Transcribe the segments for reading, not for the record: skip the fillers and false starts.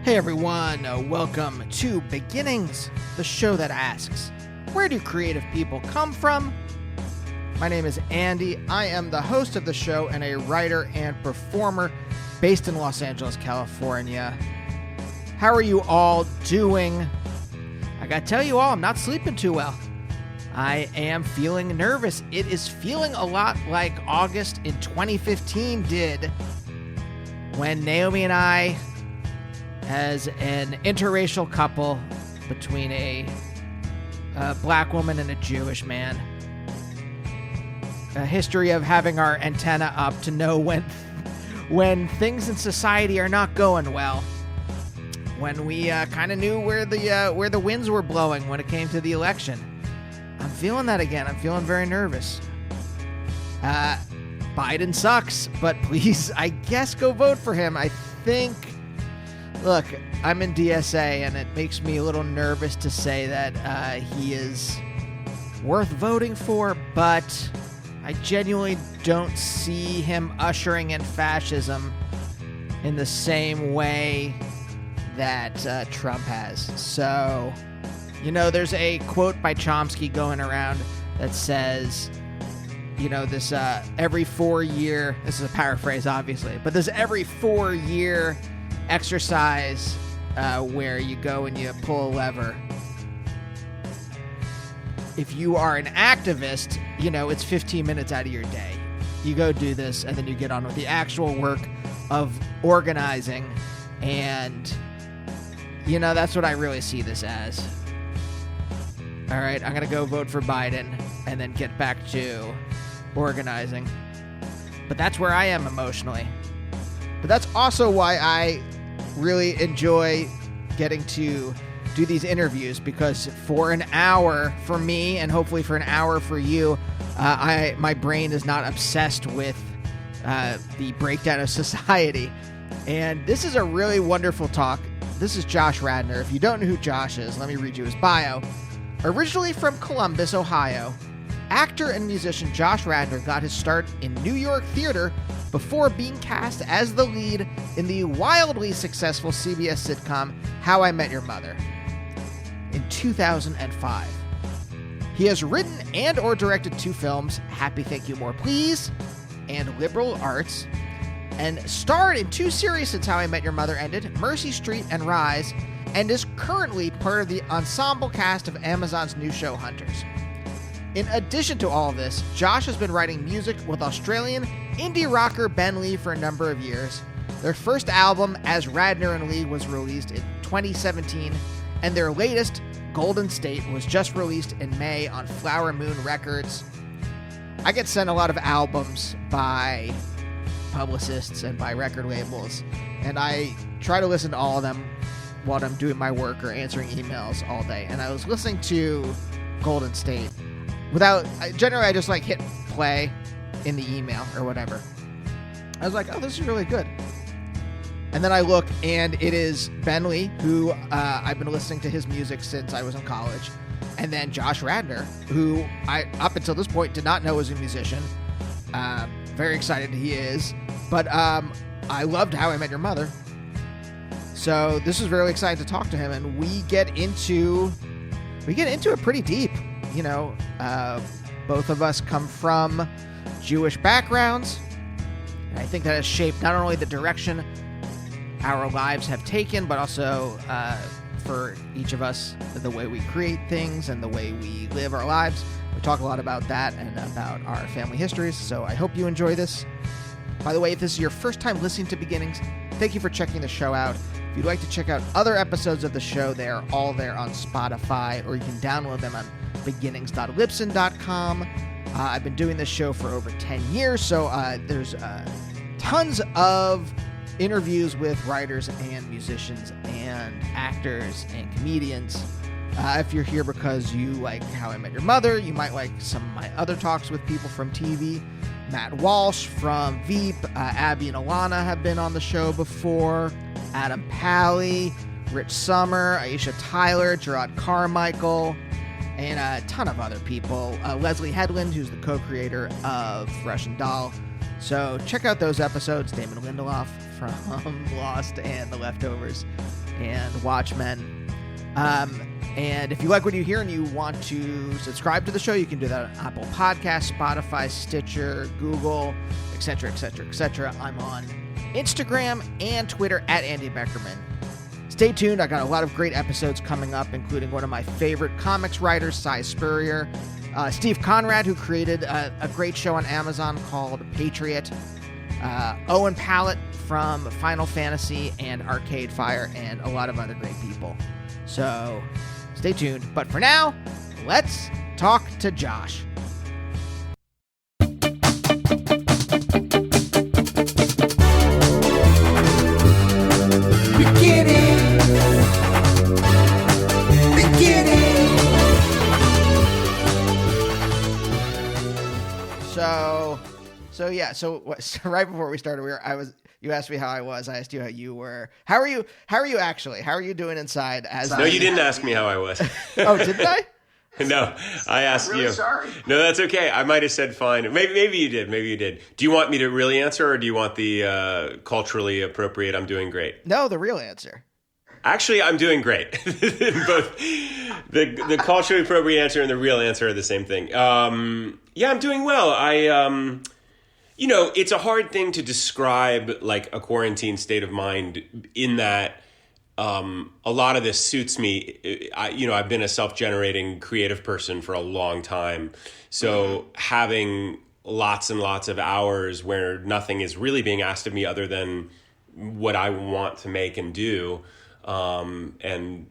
Hey everyone, welcome to Beginnings, the show that asks, where do creative people come from? My name is Andy. I am the host of the show and a writer and performer based in Los Angeles, California. How are you all doing? I gotta tell you all, I'm not sleeping too well. I am feeling nervous. It is feeling a lot like August in 2015 did when Naomi and I, as an interracial couple between a black woman and a Jewish man, a history of having our antenna up to know when things in society are not going well, when we kind of knew where the winds were blowing when it came to the election. I'm feeling that again. I'm feeling very nervous. Biden sucks, but please, I guess, go vote for him. I think, look, I'm in DSA, and it makes me a little nervous to say that he is worth voting for, but I genuinely don't see him ushering in fascism in the same way that Trump has. So, you know, there's a quote by Chomsky going around that says, you know, this every 4-year, this is a paraphrase obviously, but this every 4-year exercise where you go and you pull a lever. If you are an activist, you know, it's 15 minutes out of your day. You go do this and then you get on with the actual work of organizing, and, you know, that's what I really see this as. All right, I'm going to go vote for Biden and then get back to organizing. But that's where I am emotionally. But that's also why I really enjoy getting to do these interviews, because for an hour for me and hopefully for an hour for you, my brain is not obsessed with the breakdown of society. And this is a really wonderful talk. This is Josh Radnor. If you don't know who Josh is, let me read you his bio. Originally from Columbus, Ohio, actor and musician Josh Radnor got his start in New York theater before being cast as the lead in the wildly successful CBS sitcom How I Met Your Mother in 2005. He has written and or directed 2 films, Happy Thank You More Please and Liberal Arts, and starred in 2 series since How I Met Your Mother ended, Mercy Street and Rise, and is currently part of the ensemble cast of Amazon's new show Hunters. In addition to all this, Josh has been writing music with Australian indie rocker Ben Lee for a number of years. Their first album, As Radnor and Lee, was released in 2017, and their latest, Golden State, was just released in May on Flower Moon Records. I get sent a lot of albums by publicists and by record labels, and I try to listen to all of them while I'm doing my work or answering emails all day. And I was listening to Golden State generally I just like hit play in the email or whatever. I was like, oh, this is really good. And then I look, and it is Ben Lee, who I've been listening to his music since I was in college. And then Josh Radnor, who I, up until this point, did not know was a musician. Very excited he is. But I loved How I Met Your Mother. So this was really exciting to talk to him, and we get into it pretty deep. You know, both of us come from Jewish backgrounds, and I think that has shaped not only the direction our lives have taken, but also for each of us, the way we create things and the way we live our lives. We talk a lot about that and about our family histories, so I hope you enjoy this. By the way, if this is your first time listening to Beginnings, thank you for checking the show out. If you'd like to check out other episodes of the show, they are all there on Spotify, or you can download them on beginnings.libsyn.com. I've been doing this show for over 10 years, so there's tons of interviews with writers and musicians and actors and comedians. If you're here because you like How I Met Your Mother, you might like some of my other talks with people from TV. Matt Walsh from Veep, Abby and Alana have been on the show before. Adam Pally, Rich Sommer, Aisha Tyler, Gerard Carmichael, and a ton of other people. Leslie Headland, who's the co-creator of Russian Doll, So check out those episodes, Damon Lindelof from Lost and The Leftovers and Watchmen. And if you like what you hear and you want to subscribe to the show, you can do that on Apple Podcasts, Spotify, Stitcher, Google, etc., etc., etc. I'm on Instagram and Twitter at Andy Beckerman. Stay tuned. I got a lot of great episodes coming up, including one of my favorite comics writers, Cy Spurrier, Steve Conrad, who created a great show on Amazon called Patriot, Owen Pallett from Final Fantasy and Arcade Fire, and a lot of other great people. So stay tuned. But for now, let's talk to Josh. So right before we started, you asked me how I was. I asked you how you were. How are you actually? How are you doing inside? No, you didn't ask me how I was. Oh, didn't I? No, I asked really you. Sorry. No, that's okay. I might have said fine. Maybe you did. Maybe you did. Do you want me to really answer, or do you want the culturally appropriate? I'm doing great. No, the real answer. Actually, I'm doing great. Both the culturally appropriate answer and the real answer are the same thing. Yeah, I'm doing well. It's a hard thing to describe like a quarantine state of mind in that a lot of this suits me. I've been a self-generating creative person for a long time. So having lots and lots of hours where nothing is really being asked of me other than what I want to make and do and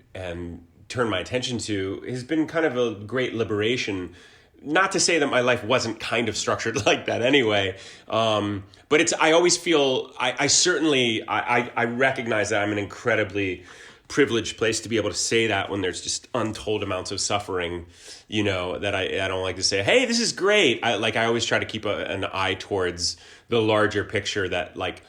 turn my attention to has been kind of a great liberation. Not to say that my life wasn't kind of structured like that anyway, but I always feel, I certainly recognize that I'm an incredibly privileged place to be able to say that when there's just untold amounts of suffering, that I don't like to say, hey, this is great. I always try to keep an eye towards the larger picture that like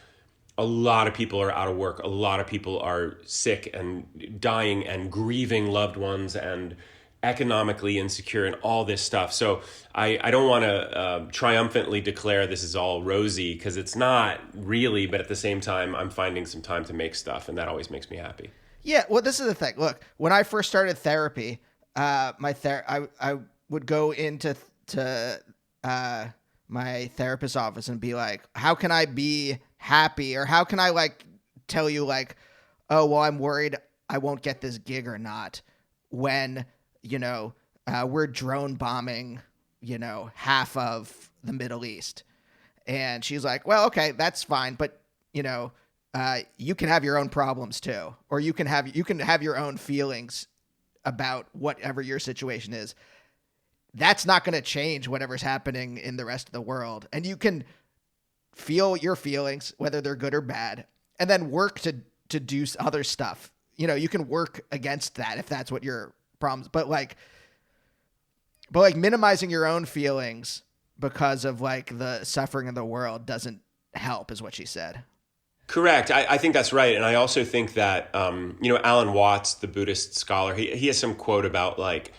a lot of people are out of work. A lot of people are sick and dying and grieving loved ones and economically insecure and all this stuff. So I don't want to triumphantly declare this is all rosy because it's not really, but at the same time, I'm finding some time to make stuff and that always makes me happy. Yeah, well, this is the thing. Look, when I first started therapy, I would go into my therapist's office and be like, how can I be happy? Or how can I like tell you like, oh, well, I'm worried I won't get this gig or not when we're drone bombing, half of the Middle East. And she's like, well, okay, that's fine. But, you can have your own problems too, or you can have your own feelings about whatever your situation is. That's not going to change whatever's happening in the rest of the world. And you can feel your feelings, whether they're good or bad, and then work to do other stuff. You can work against that if that's what your problems, but minimizing your own feelings because of like the suffering in the world doesn't help, is what she said. Correct. I think that's right. And I also think that, Alan Watts, the Buddhist scholar, he has some quote about like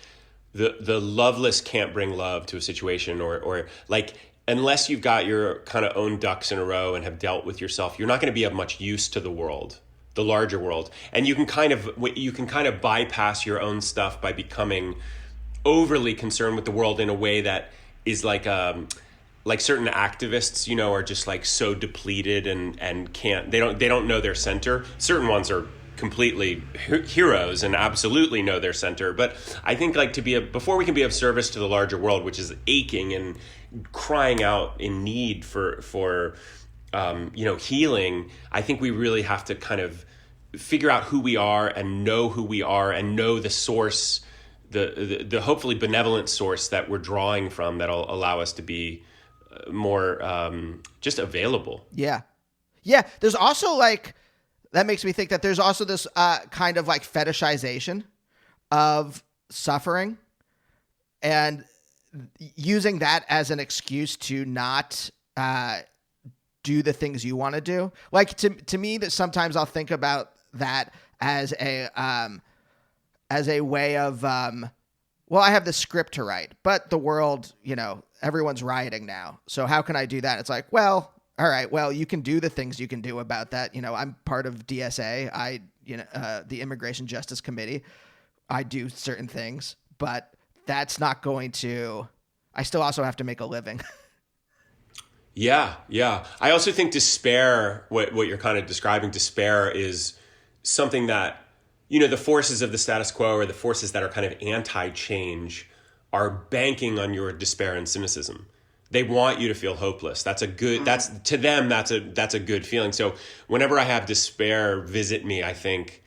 the loveless can't bring love to a situation or like, unless you've got your kind of own ducks in a row and have dealt with yourself, you're not going to be of much use to the world, the larger world. And you can kind of bypass your own stuff by becoming overly concerned with the world in a way that is like certain activists, are just like so depleted and can't, they don't know their center. Certain ones are completely heroes and absolutely know their center. But I think like before we can be of service to the larger world, which is aching and crying out in need for healing, I think we really have to kind of figure out who we are and know who we are and know the source, the hopefully benevolent source that we're drawing from that'll allow us to be more just available. Yeah. There's also like, that makes me think that there's also this kind of like fetishization of suffering and using that as an excuse to not do the things you want to do. Like to me, that sometimes I'll think about that as a way of, well, I have the script to write, but the world, everyone's rioting now. So how can I do that? It's like, well, all right, well, you can do the things you can do about that. You know, I'm part of DSA. The Immigration Justice Committee. I do certain things, but that's not going to, I still also have to make a living. Yeah. I also think despair, what you're kind of describing, despair is something that, you know, the forces of the status quo or the forces that are kind of anti-change are banking on your despair and cynicism. They want you to feel hopeless. That's a good, that's to them, that's a good feeling. So whenever I have despair visit me, I think,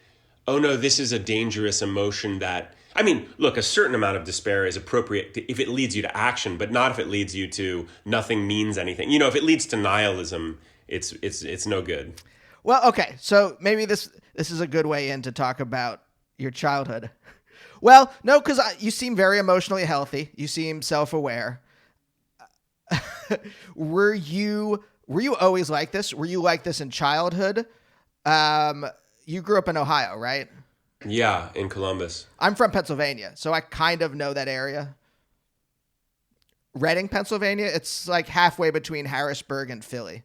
oh no, this is a dangerous emotion that, I mean, look, a certain amount of despair is appropriate if it leads you to action, but not if it leads you to nothing means anything. You know, if it leads to nihilism, it's no good. Well, okay, so maybe this is a good way in to talk about your childhood. Well, no, because you seem very emotionally healthy. You seem self-aware. Were you always like this? Were you like this in childhood? You grew up in Ohio, right? Yeah, in Columbus. I'm from Pennsylvania, so I kind of know that area. Reading, Pennsylvania. It's like halfway between Harrisburg and Philly.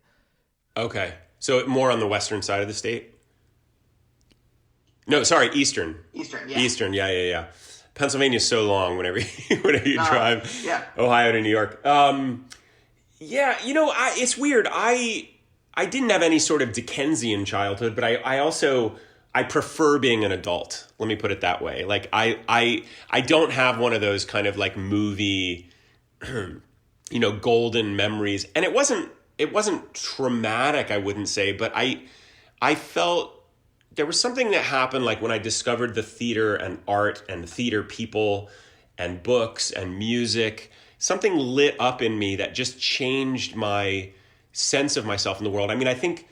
Okay. So more on the western side of the state? No, sorry, eastern. Eastern, yeah. Pennsylvania's so long whenever you drive Ohio to New York. Yeah, you know, it's weird. I didn't have any sort of Dickensian childhood, but I prefer being an adult. Let me put it that way. Like I don't have one of those kind of like movie, you know, golden memories. And it wasn't traumatic, I wouldn't say, but I felt there was something that happened like when I discovered the theater and art and theater people and books and music. Something lit up in me that just changed my sense of myself in the world. I mean, I think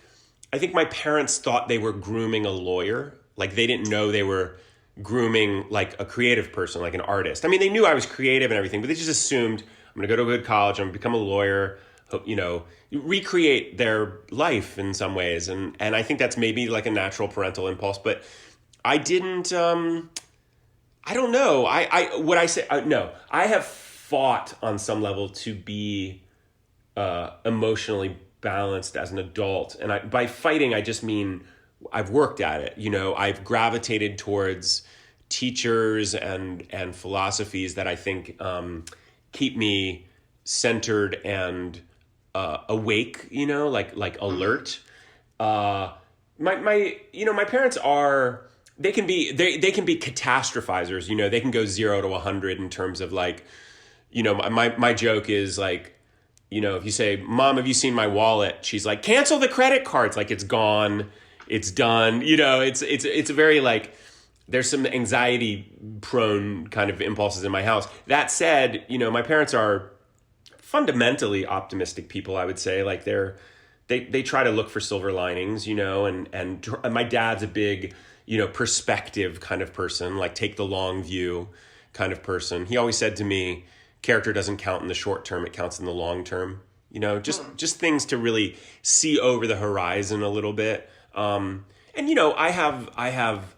my parents thought they were grooming a lawyer. Like they didn't know they were grooming like a creative person, like an artist. I mean, they knew I was creative and everything, but they just assumed I'm going to go to a good college, I'm going to become a lawyer, you know, recreate their life in some ways. And I think that's maybe like a natural parental impulse, but I didn't, I don't know. No, I have fought on some level to be emotionally balanced as an adult. And by fighting, I just mean I've worked at it. You know, I've gravitated towards teachers and philosophies that I think keep me centered and awake, you know, like alert. My parents are, they can be catastrophizers, you know, they can go 0 to 100 in terms of like, you know, my joke is like, you know, if you say, Mom, have you seen my wallet? She's like, cancel the credit cards. Like it's gone, it's done. You know, it's a very like, there's some anxiety prone kind of impulses in my house. That said, you know, my parents are fundamentally optimistic people, I would say. Like they try to look for silver linings, you know, and my dad's a big, you know, perspective kind of person, like take the long view kind of person. He always said to me, character doesn't count in the short term, it counts in the long term. You know, just things to really see over the horizon a little bit. And you know, I have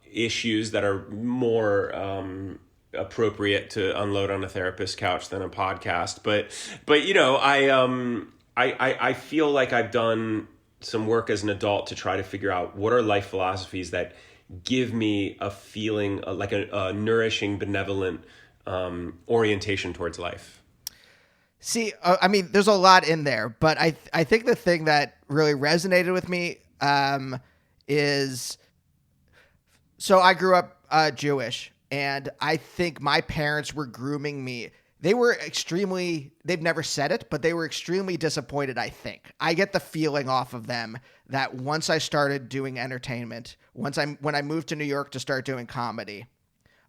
issues that are more appropriate to unload on a therapist's couch than a podcast. But you know, I feel like I've done some work as an adult to try to figure out what are life philosophies that give me a feeling like a nourishing, benevolent orientation towards life. See, I mean, there's a lot in there, but I think the thing that really resonated with me is, so I grew up Jewish, and I think my parents were grooming me. They've never said it, but they were extremely disappointed, I think. I get the feeling off of them that once I started doing entertainment, when I moved to New York to start doing comedy,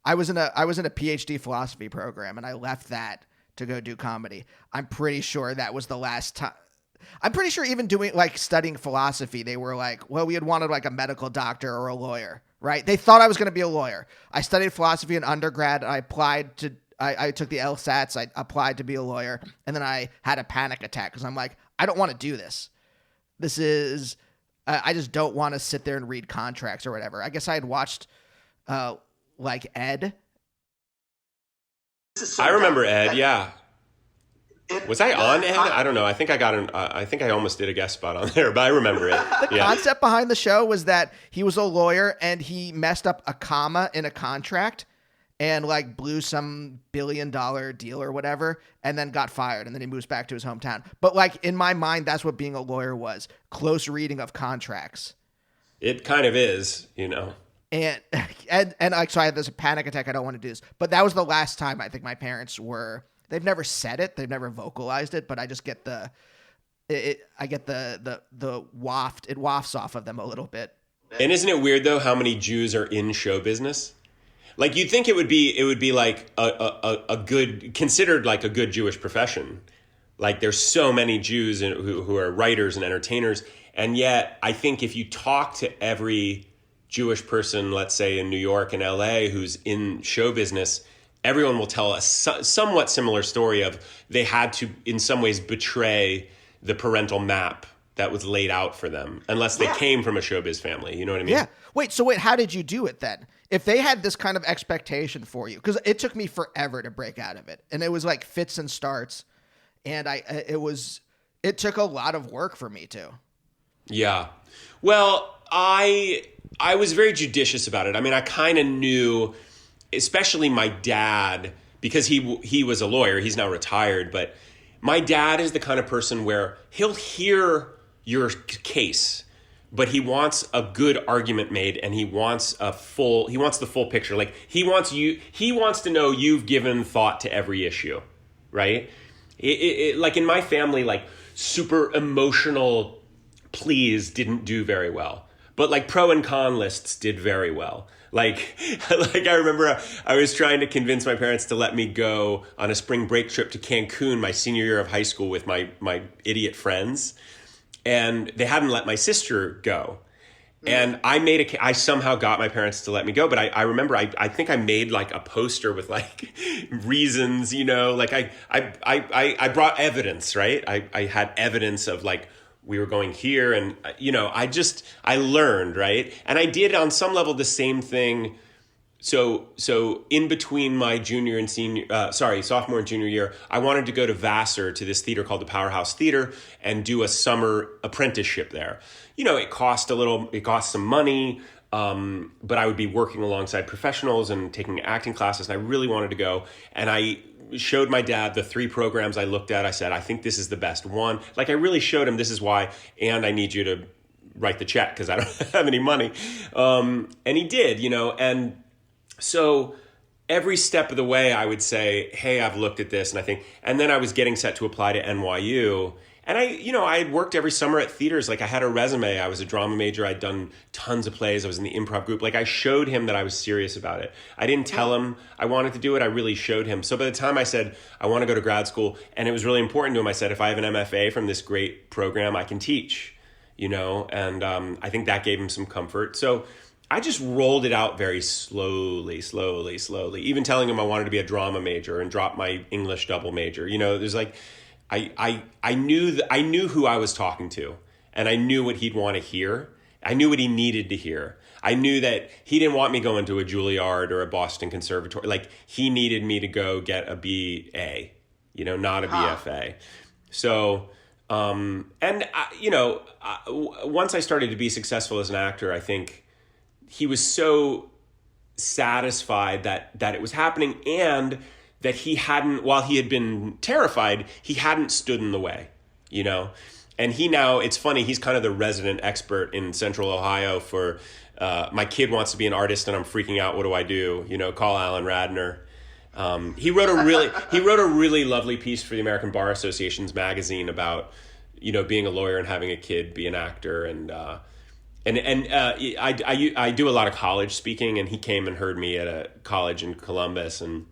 I was in a PhD philosophy program, and I left that to go do comedy. I'm pretty sure that was the last time. I'm pretty sure even doing like studying philosophy, they were like, well, we had wanted like a medical doctor or a lawyer, right? They thought I was going to be a lawyer. I studied philosophy in undergrad. I took the LSATs. I applied to be a lawyer, and then I had a panic attack because I'm like, I don't want to do this. I just don't want to sit there and read contracts or whatever. I guess I had watched like Ed. I remember Ed, yeah. Was I on Ed? I don't know. I think I think I almost did a guest spot on there, but I remember it. The concept behind the show was that he was a lawyer and he messed up a comma in a contract and like blew some $1 billion deal or whatever, and then got fired, and then he moves back to his hometown. But like in my mind, that's what being a lawyer was: close reading of contracts. It kind of is, And like, so I had this panic attack. I don't want to do this, but that was the last time I think my parents were. They've never said it, they've never vocalized it, but I just get the waft. It wafts off of them a little bit. And isn't it weird though how many Jews are in show business? Like you'd think it would be like a good, considered like a good Jewish profession. Like there's so many Jews who are writers and entertainers, and yet I think if you talk to every Jewish person, let's say in New York and LA, who's in show business, everyone will tell a somewhat similar story of they had to in some ways betray the parental map that was laid out for them, unless they came from a showbiz family. You know what I mean? Yeah. Wait, how did you do it then? If they had this kind of expectation for you, because it took me forever to break out of it, and it was like fits and starts, and it took a lot of work for me too. Yeah. Well, I was very judicious about it. I mean, I kind of knew, especially my dad, because he was a lawyer. He's now retired, but my dad is the kind of person where he'll hear your case, but he wants a good argument made, and he wants the full picture. Like he wants to know you've given thought to every issue, right? Like in my family, like super emotional pleas didn't do very well, but like pro and con lists did very well. Like I remember I was trying to convince my parents to let me go on a spring break trip to Cancun my senior year of high school with my idiot friends. And they hadn't let my sister go. And I somehow got my parents to let me go. But I remember, I think I made like a poster with like reasons, like I brought evidence, right? I had evidence of like, we were going here and, I learned, right? And I did on some level the same thing. So in between my sophomore and junior year, I wanted to go to Vassar to this theater called the Powerhouse Theater and do a summer apprenticeship there. It cost some money, but I would be working alongside professionals and taking acting classes, and I really wanted to go. And I showed my dad the 3 programs I looked at. I said, I think this is the best one. Like I really showed him this is why, and I need you to write the check because I don't have any money. And he did, and so every step of the way I would say, hey, I've looked at this, and then I was getting set to apply to NYU. And I had worked every summer at theaters. Like I had a resume. I was a drama major. I'd done tons of plays. I was in the improv group. Like I showed him that I was serious about it. I didn't tell him I wanted to do it. I really showed him. So by the time I said, I want to go to grad school, and it was really important to him, I said, if I have an MFA from this great program, I can teach, and I think that gave him some comfort. So I just rolled it out very slowly, even telling him I wanted to be a drama major and drop my English double major. There's like, I knew who I was talking to, and I knew what he'd want to hear. I knew what he needed to hear. I knew that he didn't want me going to a Juilliard or a Boston Conservatory. Like he needed me to go get a BA, not a BFA. So, once I started to be successful as an actor, I think he was so satisfied that it was happening, and that he hadn't, while he had been terrified, he hadn't stood in the way, And he now, it's funny, he's kind of the resident expert in Central Ohio for, my kid wants to be an artist and I'm freaking out, what do I do? Call Alan Radnor. He wrote a really lovely piece for the American Bar Association's magazine about, being a lawyer and having a kid be an actor. And I do a lot of college speaking, and he came and heard me at a college in Columbus, and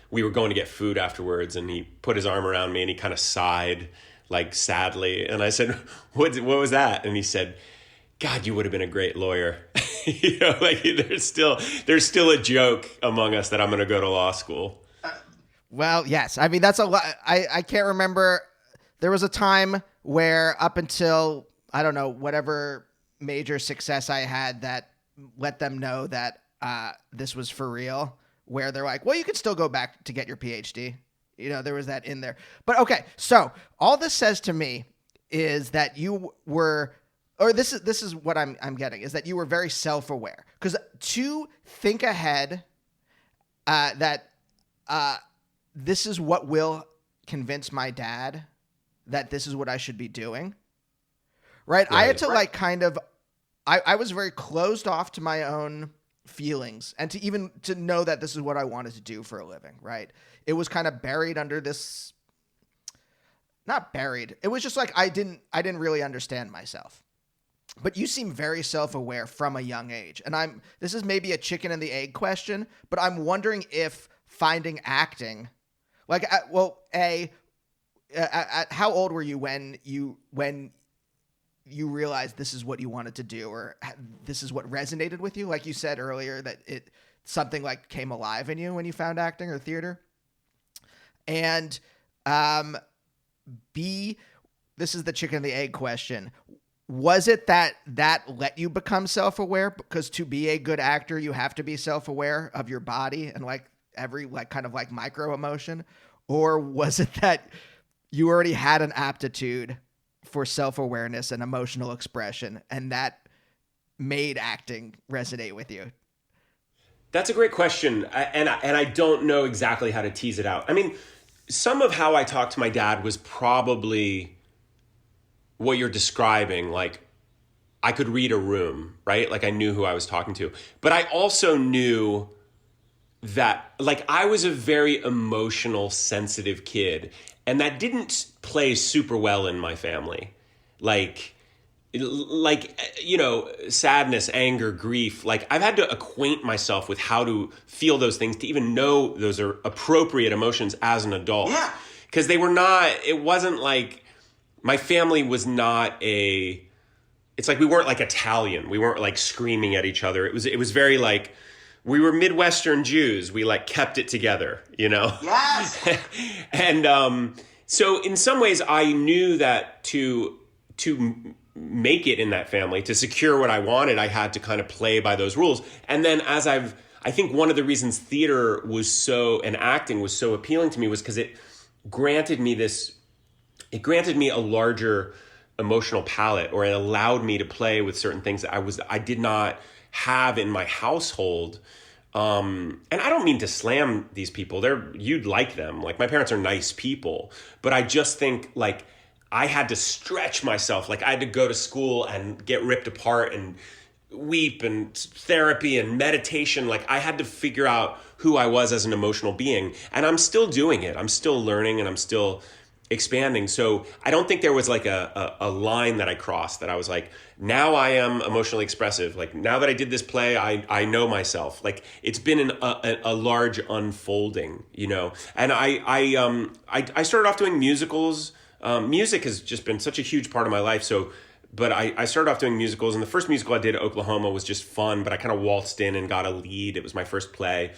we were going to get food afterwards, and he put his arm around me and he kind of sighed, like sadly. And I said, what was that? And he said, God, you would have been a great lawyer. Like there's still a joke among us that I'm going to go to law school. Well, yes. I mean, that's a lot. I can't remember. There was a time where up until, I don't know, whatever major success I had that let them know that this was for real, where they're like, well, you can still go back to get your PhD. there was that in there. But okay, so all this says to me is that you were, or this is what I'm getting, is that you were very self-aware. Because to think ahead that this is what will convince my dad that this is what I should be doing, right? I had to like kind of, I was very closed off to my own feelings and to know that this is what I wanted to do for a living, right? It was kind of buried under this, not buried. It was just like I didn't really understand myself. But you seem very self-aware from a young age. And this is maybe a chicken and the egg question, but I'm wondering if finding acting, like, how old were you when you realized this is what you wanted to do, or this is what resonated with you? Like you said earlier, that something like came alive in you when you found acting or theater. And B, this is the chicken and the egg question. Was it that let you become self-aware? Because to be a good actor, you have to be self-aware of your body and like every like kind of like micro emotion? Or was it that you already had an aptitude for self-awareness and emotional expression, and that made acting resonate with you? That's a great question. And I don't know exactly how to tease it out. I mean, some of how I talked to my dad was probably what you're describing. Like, I could read a room, right? Like, I knew who I was talking to. But I also knew that, like, I was a very emotional, sensitive kid. And that didn't play super well in my family. Like, sadness, anger, grief. Like, I've had to acquaint myself with how to feel those things to even know those are appropriate emotions as an adult. Yeah. Because it wasn't like, my family was not it's like we weren't like Italian. We weren't like screaming at each other. It was very like, we were Midwestern Jews. We like kept it together, Yes. And so in some ways I knew that to make it in that family, to secure what I wanted, I had to kind of play by those rules. And then I think one of the reasons theater and acting was so appealing to me was because it granted me a larger emotional palette, or it allowed me to play with certain things that I did not have in my household. And I don't mean to slam these people. You'd like them. Like, my parents are nice people, but I just think like I had to stretch myself. Like, I had to go to school and get ripped apart and weep, and therapy and meditation. Like, I had to figure out who I was as an emotional being, and I'm still doing it. I'm still learning, and I'm still expanding. So I don't think there was like a line that I crossed that I was like, now I am emotionally expressive. Like, now that I did this play, I know myself. Like, it's been a large unfolding, And I started off doing musicals. Music has just been such a huge part of my life. But I started off doing musicals, and the first musical I did at Oklahoma was just fun, but I kind of waltzed in and got a lead. It was my first play.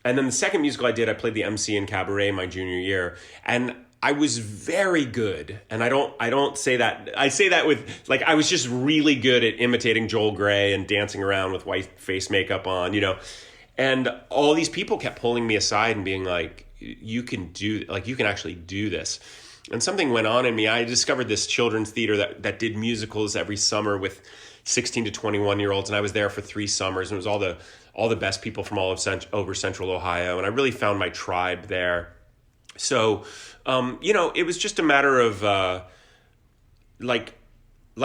And then the second musical I did, I played the MC in Cabaret my junior year. And I was very good. And I don't say that. I say that with, like, I was just really good at imitating Joel Grey and dancing around with white face makeup on, And all these people kept pulling me aside and being like, you can actually do this. And something went on in me. I discovered this children's theater that did musicals every summer with 16 to 21-year-olds. And I was there for 3 summers. And it was all the best people from all of over Central Ohio. And I really found my tribe there. So, it was just a matter of like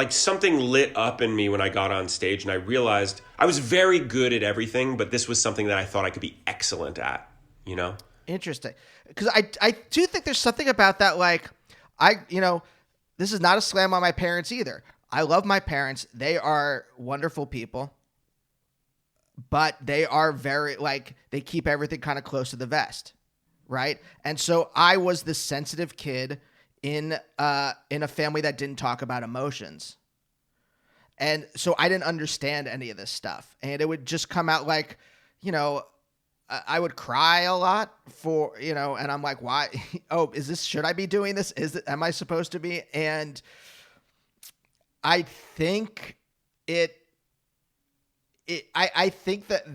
something lit up in me when I got on stage, and I realized I was very good at everything, but this was something that I thought I could be excellent at, Interesting. Because I do think there's something about that, like, this is not a slam on my parents either. I love my parents. They are wonderful people, but they are very, like, they keep everything kind of close to the vest. Right. And so I was this sensitive kid in a family that didn't talk about emotions. And so I didn't understand any of this stuff. And it would just come out like, I would cry a lot and I'm like, why? Oh, should I be doing this? Am I supposed to be? And I think I think that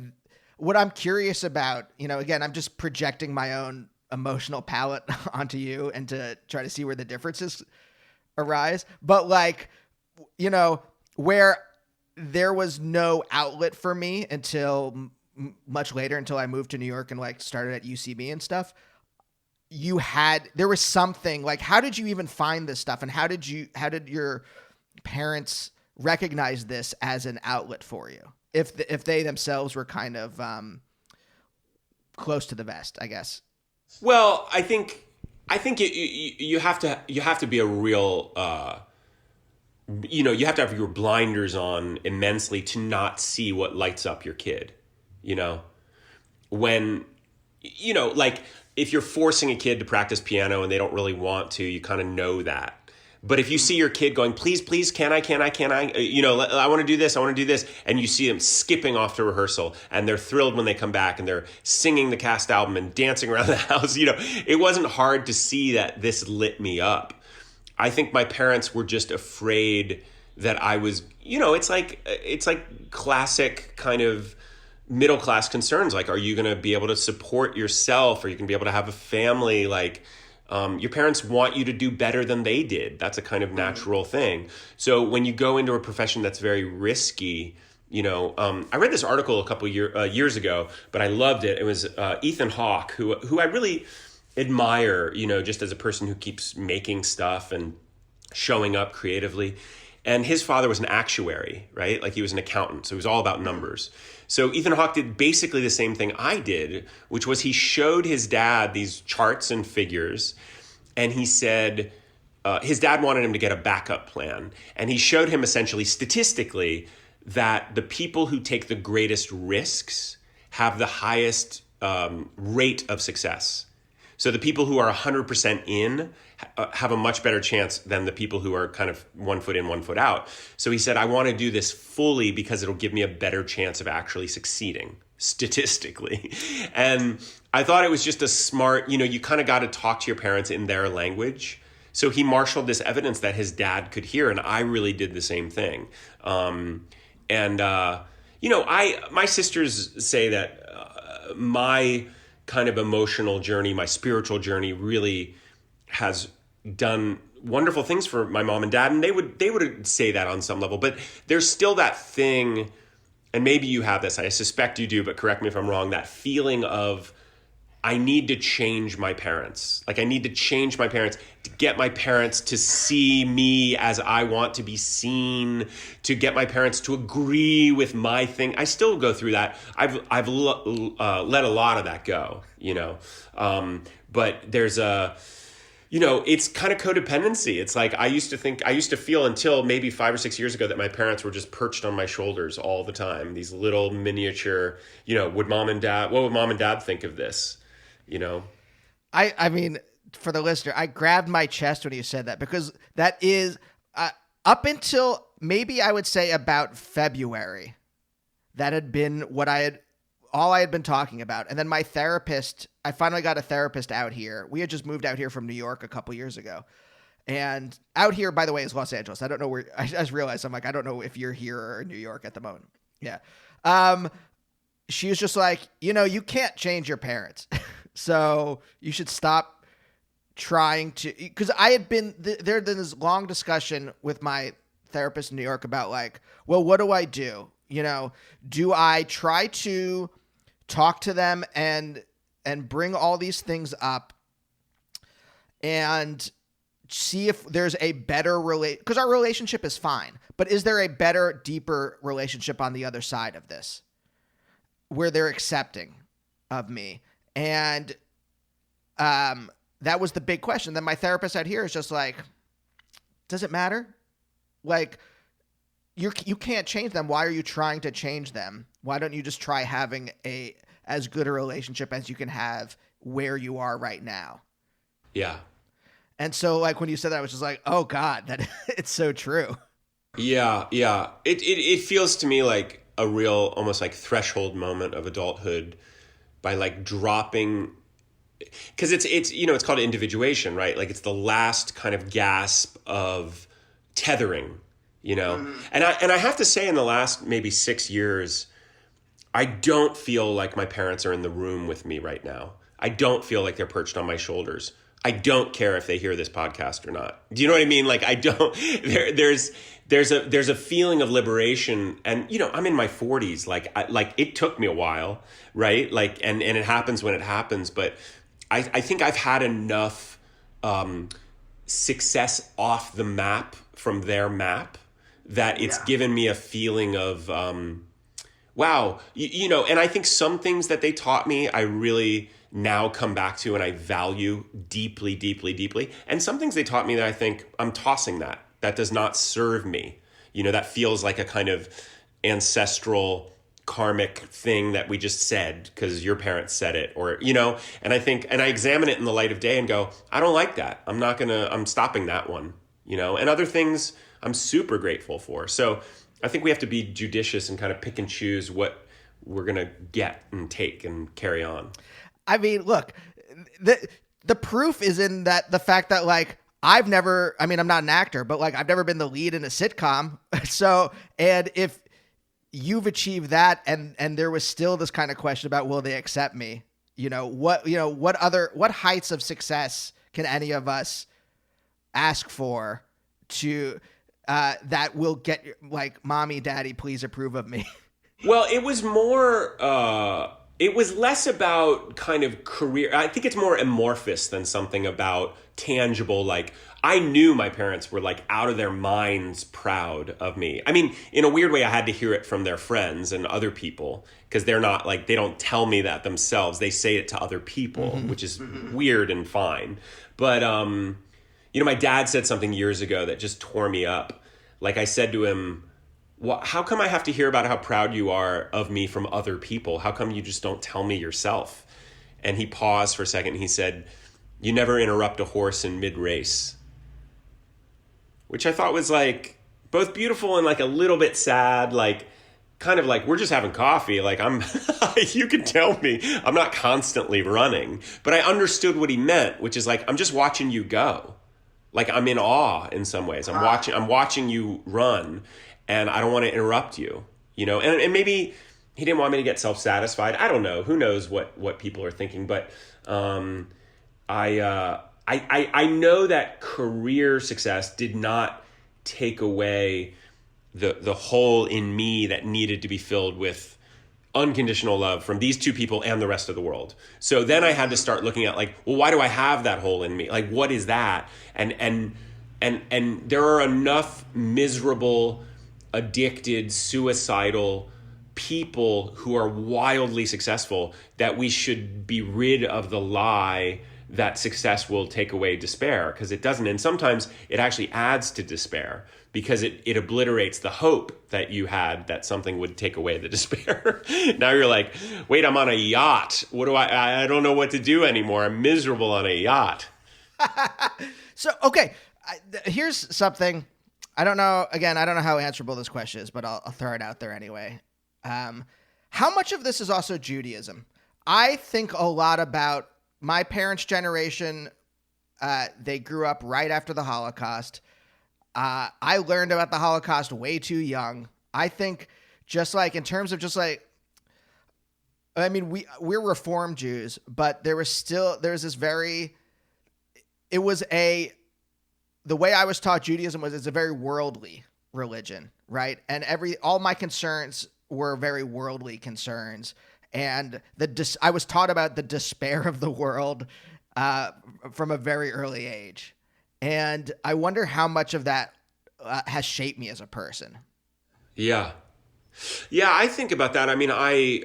what I'm curious about, again, I'm just projecting my own emotional palette onto you and to try to see where the differences arise. But like, you know, where there was no outlet for me until much later, until I moved to New York and like started at UCB and stuff. There was something like, how did you even find this stuff? And how did your parents recognize this as an outlet for you? If they themselves were kind of close to the vest, I guess. Well, I think you have to be a real, you have to have your blinders on immensely to not see what lights up your kid. When, like if you're forcing a kid to practice piano and they don't really want to, you kind of know that. But if you see your kid going, please, can I, I want to do this, and you see them skipping off to rehearsal, and they're thrilled when they come back, and they're singing the cast album and dancing around the house, it wasn't hard to see that this lit me up. I think my parents were just afraid that I was, it's like classic kind of middle class concerns. Like, are you going to be able to support yourself? Are you going to be able to have a family? Like, your parents want you to do better than they did. That's a kind of natural thing. So when you go into a profession that's very risky, I read this article a couple years ago, but I loved it. It was Ethan Hawke, who I really admire, just as a person who keeps making stuff and showing up creatively. And his father was an actuary, right? Like he was an accountant. So it was all about numbers. So Ethan Hawke did basically the same thing I did, which was he showed his dad these charts and figures. And he said, his dad wanted him to get a backup plan. And he showed him essentially statistically that the people who take the greatest risks have the highest rate of success. So the people who are 100% in have a much better chance than the people who are kind of 1 foot in, 1 foot out. So he said, I want to do this fully because it'll give me a better chance of actually succeeding statistically. And I thought it was just a smart, you kind of got to talk to your parents in their language. So he marshaled this evidence that his dad could hear, and I really did the same thing. My sisters say that my kind of emotional journey, my spiritual journey really has done wonderful things for my mom and dad. And they would say that on some level, but there's still that thing, and maybe you have this, I suspect you do, but correct me if I'm wrong, that feeling of, I need to change my parents. Like I need to change my parents to get my parents to see me as I want to be seen, to get my parents to agree with my thing. I still go through that. I've let a lot of that go, but there's it's kind of codependency. It's like I used to feel until maybe 5 or 6 years ago that my parents were just perched on my shoulders all the time. These little miniature, what would mom and dad think of this? I mean, for the listener, I grabbed my chest when you said that, because that is up until maybe I would say about February, that had been all I had been talking about. And then my therapist, I finally got a therapist out here. We had just moved out here from New York a couple years ago. And out here, by the way, is Los Angeles. I don't know where, I just realized, I'm like, I don't know if you're here or in New York at the moment. Yeah. She was just like, you can't change your parents. So you should stop trying to, because I had been, there had been this long discussion with my therapist in New York about like, well, what do I do? Do I try to talk to them and bring all these things up and see if there's a better because our relationship is fine, but is there a better, deeper relationship on the other side of this where they're accepting of me? And that was the big question. Then my therapist out here is just like, does it matter? Like, you can't change them. Why are you trying to change them? Why don't you just try having as good a relationship as you can have where you are right now? Yeah. And so like when you said that, I was just like, oh God, that it's so true. Yeah. Yeah. It feels to me like a real, almost like threshold moment of adulthood by like dropping, because it's called individuation, right? Like it's the last kind of gasp of tethering, Mm-hmm. And I have to say in the last maybe 6 years, I don't feel like my parents are in the room with me right now. I don't feel like they're perched on my shoulders. I don't care if they hear this podcast or not. Do you know what I mean? Like, I don't, there's a feeling of liberation, and, you know, I'm in my 40s. Like, it took me a while, right? Like, and it happens when it happens, but I think I've had enough, success off the map from their map that it's given me a feeling of, wow, you know, and I think some things that they taught me, I really now come back to and I value deeply, deeply, deeply. And some things they taught me that I think I'm tossing that. That does not serve me. You know, that feels like a kind of ancestral karmic thing that we just said because your parents said it, or, you know, and I think, and I examine it in the light of day and go, I don't like that. I'm stopping that one, you know, and other things I'm super grateful for. So I think we have to be judicious and kind of pick and choose what we're going to get and take and carry on. I mean, look, the proof is in the fact that, like, I'm not an actor, but, like, I've never been the lead in a sitcom. So, and if you've achieved that and there was still this kind of question about, will they accept me? What heights of success can any of us ask for to, that will get, like, mommy, daddy, please approve of me? Well, it was more, it was less about kind of career. I think it's more amorphous than something about tangible. Like, I knew my parents were, like, out of their minds proud of me. I mean, in a weird way, I had to hear it from their friends and other people, because they're not, like, they don't tell me that themselves. They say it to other people, which is weird and fine. But, you know, my dad said something years ago that just tore me up. Like, I said to him, well, how come I have to hear about how proud you are of me from other people? How come you just don't tell me yourself? And he paused for a second and he said, you never interrupt a horse in mid-race. Which I thought was, like, both beautiful and, like, a little bit sad. Like, kind of like, we're just having coffee. Like, you can tell me I'm not constantly running. But I understood what he meant, which is, like, I'm just watching you go. Like, I'm in awe in some ways. I'm watching you run. And I don't want to interrupt you, you know, and maybe he didn't want me to get self-satisfied. I don't know. Who knows what people are thinking. But I know that career success did not take away the hole in me that needed to be filled with unconditional love from these two people and the rest of the world. So then I had to start looking at, like, well, why do I have that hole in me? Like, what is that? And there are enough miserable, addicted, suicidal people who are wildly successful that we should be rid of the lie that success will take away despair, because it doesn't. And sometimes it actually adds to despair because it obliterates the hope that you had that something would take away the despair. Now you're like, wait, I'm on a yacht. What do I don't know what to do anymore. I'm miserable on a yacht. So, okay, here's something. I don't know how answerable this question is, but I'll throw it out there anyway. How much of this is also Judaism? I think a lot about my parents' generation. They grew up right after the Holocaust. I learned about the Holocaust way too young. I think just like in terms of just like, I mean, we're Reform Jews, but there's this very, the way I was taught Judaism was it's a very worldly religion, right? And all my concerns were very worldly concerns. And I was taught about the despair of the world from a very early age. And I wonder how much of that has shaped me as a person. Yeah. Yeah, I think about that. I mean, I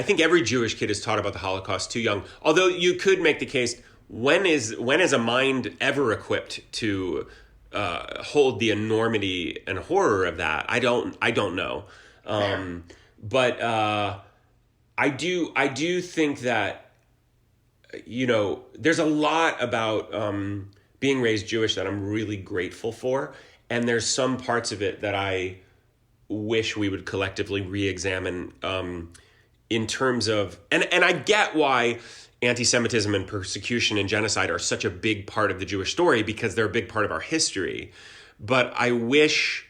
think every Jewish kid is taught about the Holocaust too young. Although you could make the case, when is a mind ever equipped to hold the enormity and horror of that? I don't know. But I do think that, you know, there's a lot about being raised Jewish that I'm really grateful for. And there's some parts of it that I wish we would collectively re-examine in terms of, and I get why anti-Semitism and persecution and genocide are such a big part of the Jewish story, because they're a big part of our history. But I wish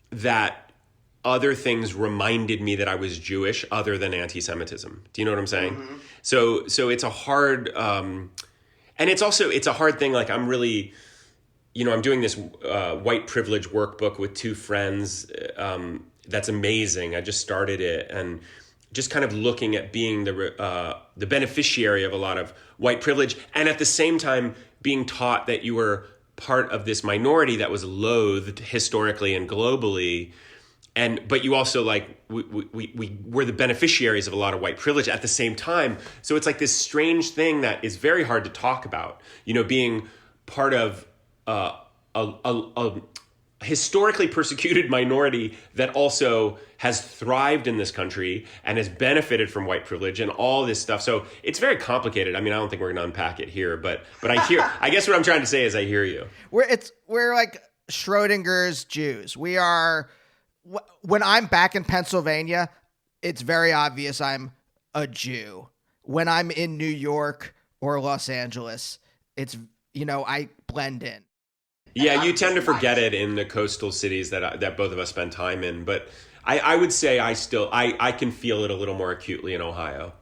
that other things reminded me that I was Jewish other than anti-Semitism. Do you know what I'm saying? Mm-hmm. So it's a hard, and it's a hard thing. Like I'm really, I'm doing this white privilege workbook with two friends. That's amazing. I just started it, and just kind of looking at being the beneficiary of a lot of white privilege, and at the same time being taught that you were part of this minority that was loathed historically and globally. But you also we were the beneficiaries of a lot of white privilege at the same time. So it's like this strange thing that is very hard to talk about, being part of a historically persecuted minority that also has thrived in this country and has benefited from white privilege and all this stuff. So it's very complicated. I mean, I don't think we're going to unpack it here, but I guess what I'm trying to say is I hear you. We're like Schrodinger's Jews. We are. When I'm back in Pennsylvania, it's very obvious I'm a Jew. When I'm in New York or Los Angeles, it's, I blend in. Yeah, you tend to forget it in the coastal cities that both of us spend time in. But I would say I can feel it a little more acutely in Ohio.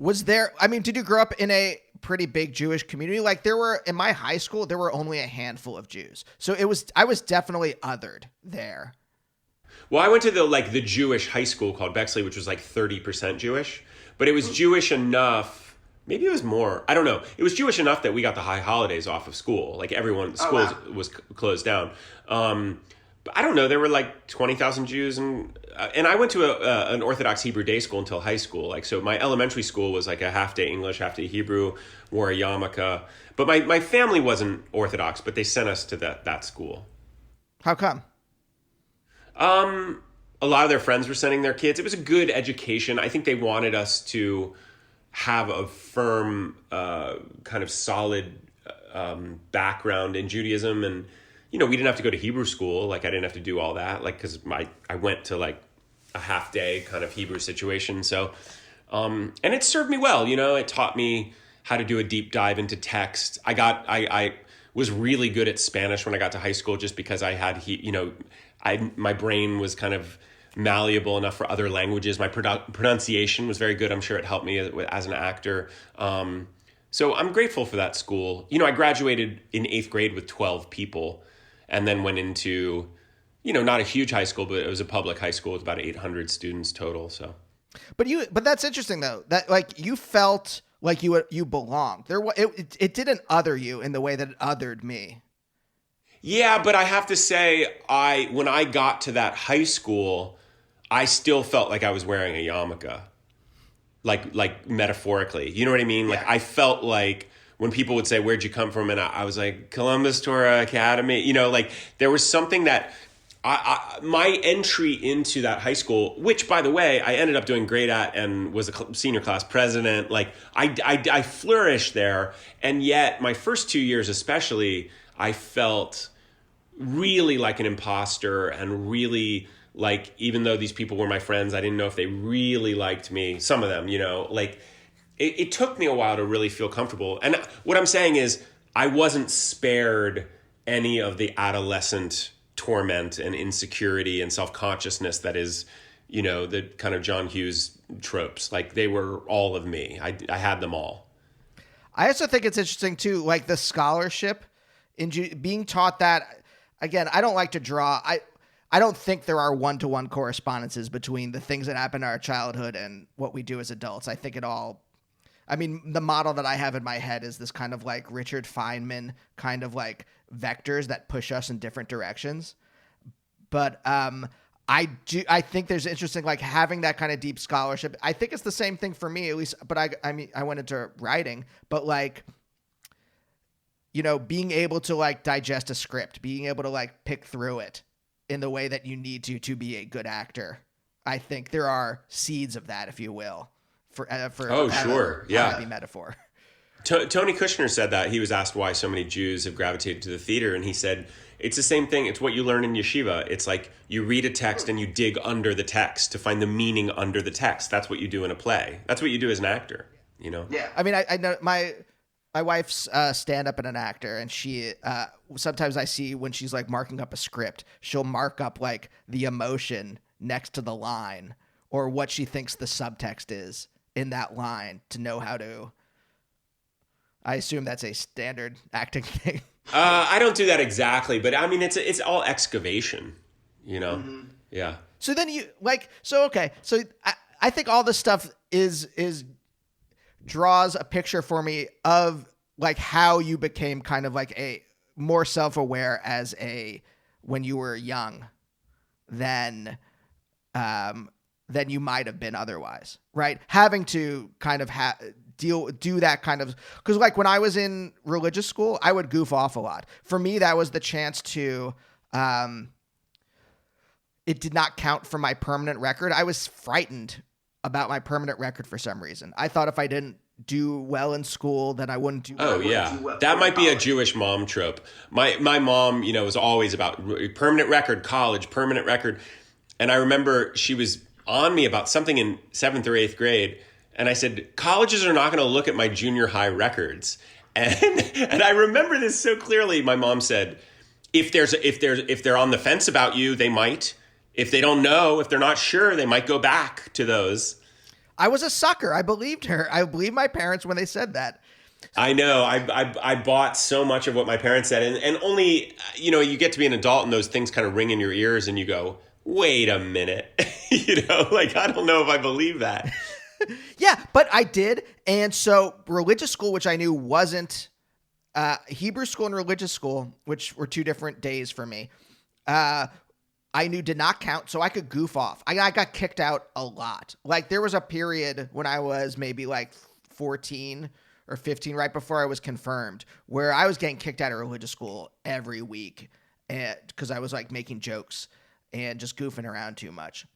Did you grow up in a pretty big Jewish community? Like in my high school, there were only a handful of Jews. So I was definitely othered there. Well, I went to the Jewish high school called Bexley, which was like 30% Jewish, but it was Jewish enough. Maybe it was more. I don't know. It was Jewish enough that we got the high holidays off of school. Like school was closed down. But I don't know. There were like 20,000 Jews, and I went to an Orthodox Hebrew day school until high school. So my elementary school was like a half day English, half day Hebrew, wore a yarmulke. But my family wasn't Orthodox, but they sent us to that school. How come? A lot of their friends were sending their kids. It was a good education. I think they wanted us to have a firm, kind of solid background in Judaism. And, we didn't have to go to Hebrew school. Like, I didn't have to do all that. Like, because I went to, like, a half-day kind of Hebrew situation. So, and it served me well. It taught me how to do a deep dive into text. I was really good at Spanish when I got to high school just because I had, my brain was kind of malleable enough for other languages. My pronunciation was very good. I'm sure it helped me as an actor. So I'm grateful for that school. I graduated in 8th grade with 12 people and then went into, not a huge high school, but it was a public high school with about 800 students total. So, but that's interesting though, that like you felt like you belonged there. It didn't other you in the way that it othered me. Yeah, but I have to say, when I got to that high school, I still felt like I was wearing a yarmulke, like metaphorically. You know what I mean? Yeah. Like I felt like when people would say, "Where'd you come from?" and I was like, "Columbus Torah Academy." Like there was something that my entry into that high school, which by the way I ended up doing great at and was a senior class president. Like I flourished there, and yet my first 2 years especially, I felt really like an imposter and really like, even though these people were my friends, I didn't know if they really liked me. Some of them, like it took me a while to really feel comfortable. And what I'm saying is I wasn't spared any of the adolescent torment and insecurity and self-consciousness that is, the kind of John Hughes tropes. Like they were all of me. I had them all. I also think it's interesting too, like the scholarship in being taught that. Again, I don't like to draw. I don't think there are one-to-one correspondences between the things that happen in our childhood and what we do as adults. I think the model that I have in my head is this kind of like Richard Feynman kind of like vectors that push us in different directions. But I think there's interesting, like having that kind of deep scholarship. I think it's the same thing for me, at least, but I went into writing, but like, being able to like digest a script, being able to like pick through it in the way that you need to be a good actor. I think there are seeds of that, if you will, for sure. Yeah. Happy metaphor. Tony Kushner said that. He was asked why so many Jews have gravitated to the theater, and he said, it's the same thing. It's what you learn in yeshiva. It's like you read a text and you dig under the text to find the meaning under the text. That's what you do in a play. That's what you do as an actor, Yeah. I mean, I know my wife's stand-up and an actor, and she sometimes I see when she's like marking up a script, she'll mark up like the emotion next to the line or what she thinks the subtext is in that line to know how to. I assume that's a standard acting thing. I don't do that exactly, but I mean, it's all excavation, you know? Mm-hmm. Yeah. So then okay. So I think all this stuff is draws a picture for me of like how you became kind of like a more self-aware when you were young than you might have been otherwise, right? Having to kind of do that kind of, because like when I was in religious school, I would goof off a lot. For me, that was the chance to, it did not count for my permanent record. I was frightened about my permanent record for some reason. I thought if I didn't do well in school, then I wouldn't do well. Oh, yeah. That might be a Jewish mom trope. My mom, was always about permanent record, college, permanent record. And I remember she was on me about something in 7th or 8th grade. And I said, colleges are not going to look at my junior high records. And I remember this so clearly. My mom said, if they're on the fence about you, they might. If they don't know, if they're not sure, they might go back to those. I was a sucker. I believed her. I believed my parents when they said that. I know. I bought so much of what my parents said. And only, you get to be an adult and those things kind of ring in your ears and you go, wait a minute. I don't know if I believe that. Yeah, but I did. And so religious school, which I knew wasn't Hebrew school and religious school, which were two different days for me, I knew did not count, so I could goof off. I got kicked out a lot. Like there was a period when I was maybe like 14 or 15, right before I was confirmed, where I was getting kicked out of religious school every week because I was like making jokes and just goofing around too much.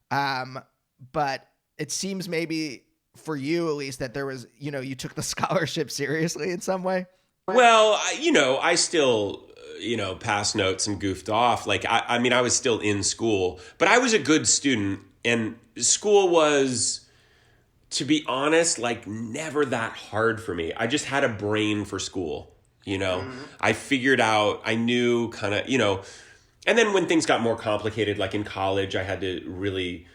But it seems maybe for you at least that there was, you took the scholarship seriously in some way. Well, I still, passed notes and goofed off. Like, I mean, I was still in school, but I was a good student and school was, to be honest, like never that hard for me. I just had a brain for school, Mm-hmm. I figured out, I knew kind of, and then when things got more complicated, like in college, I had to really,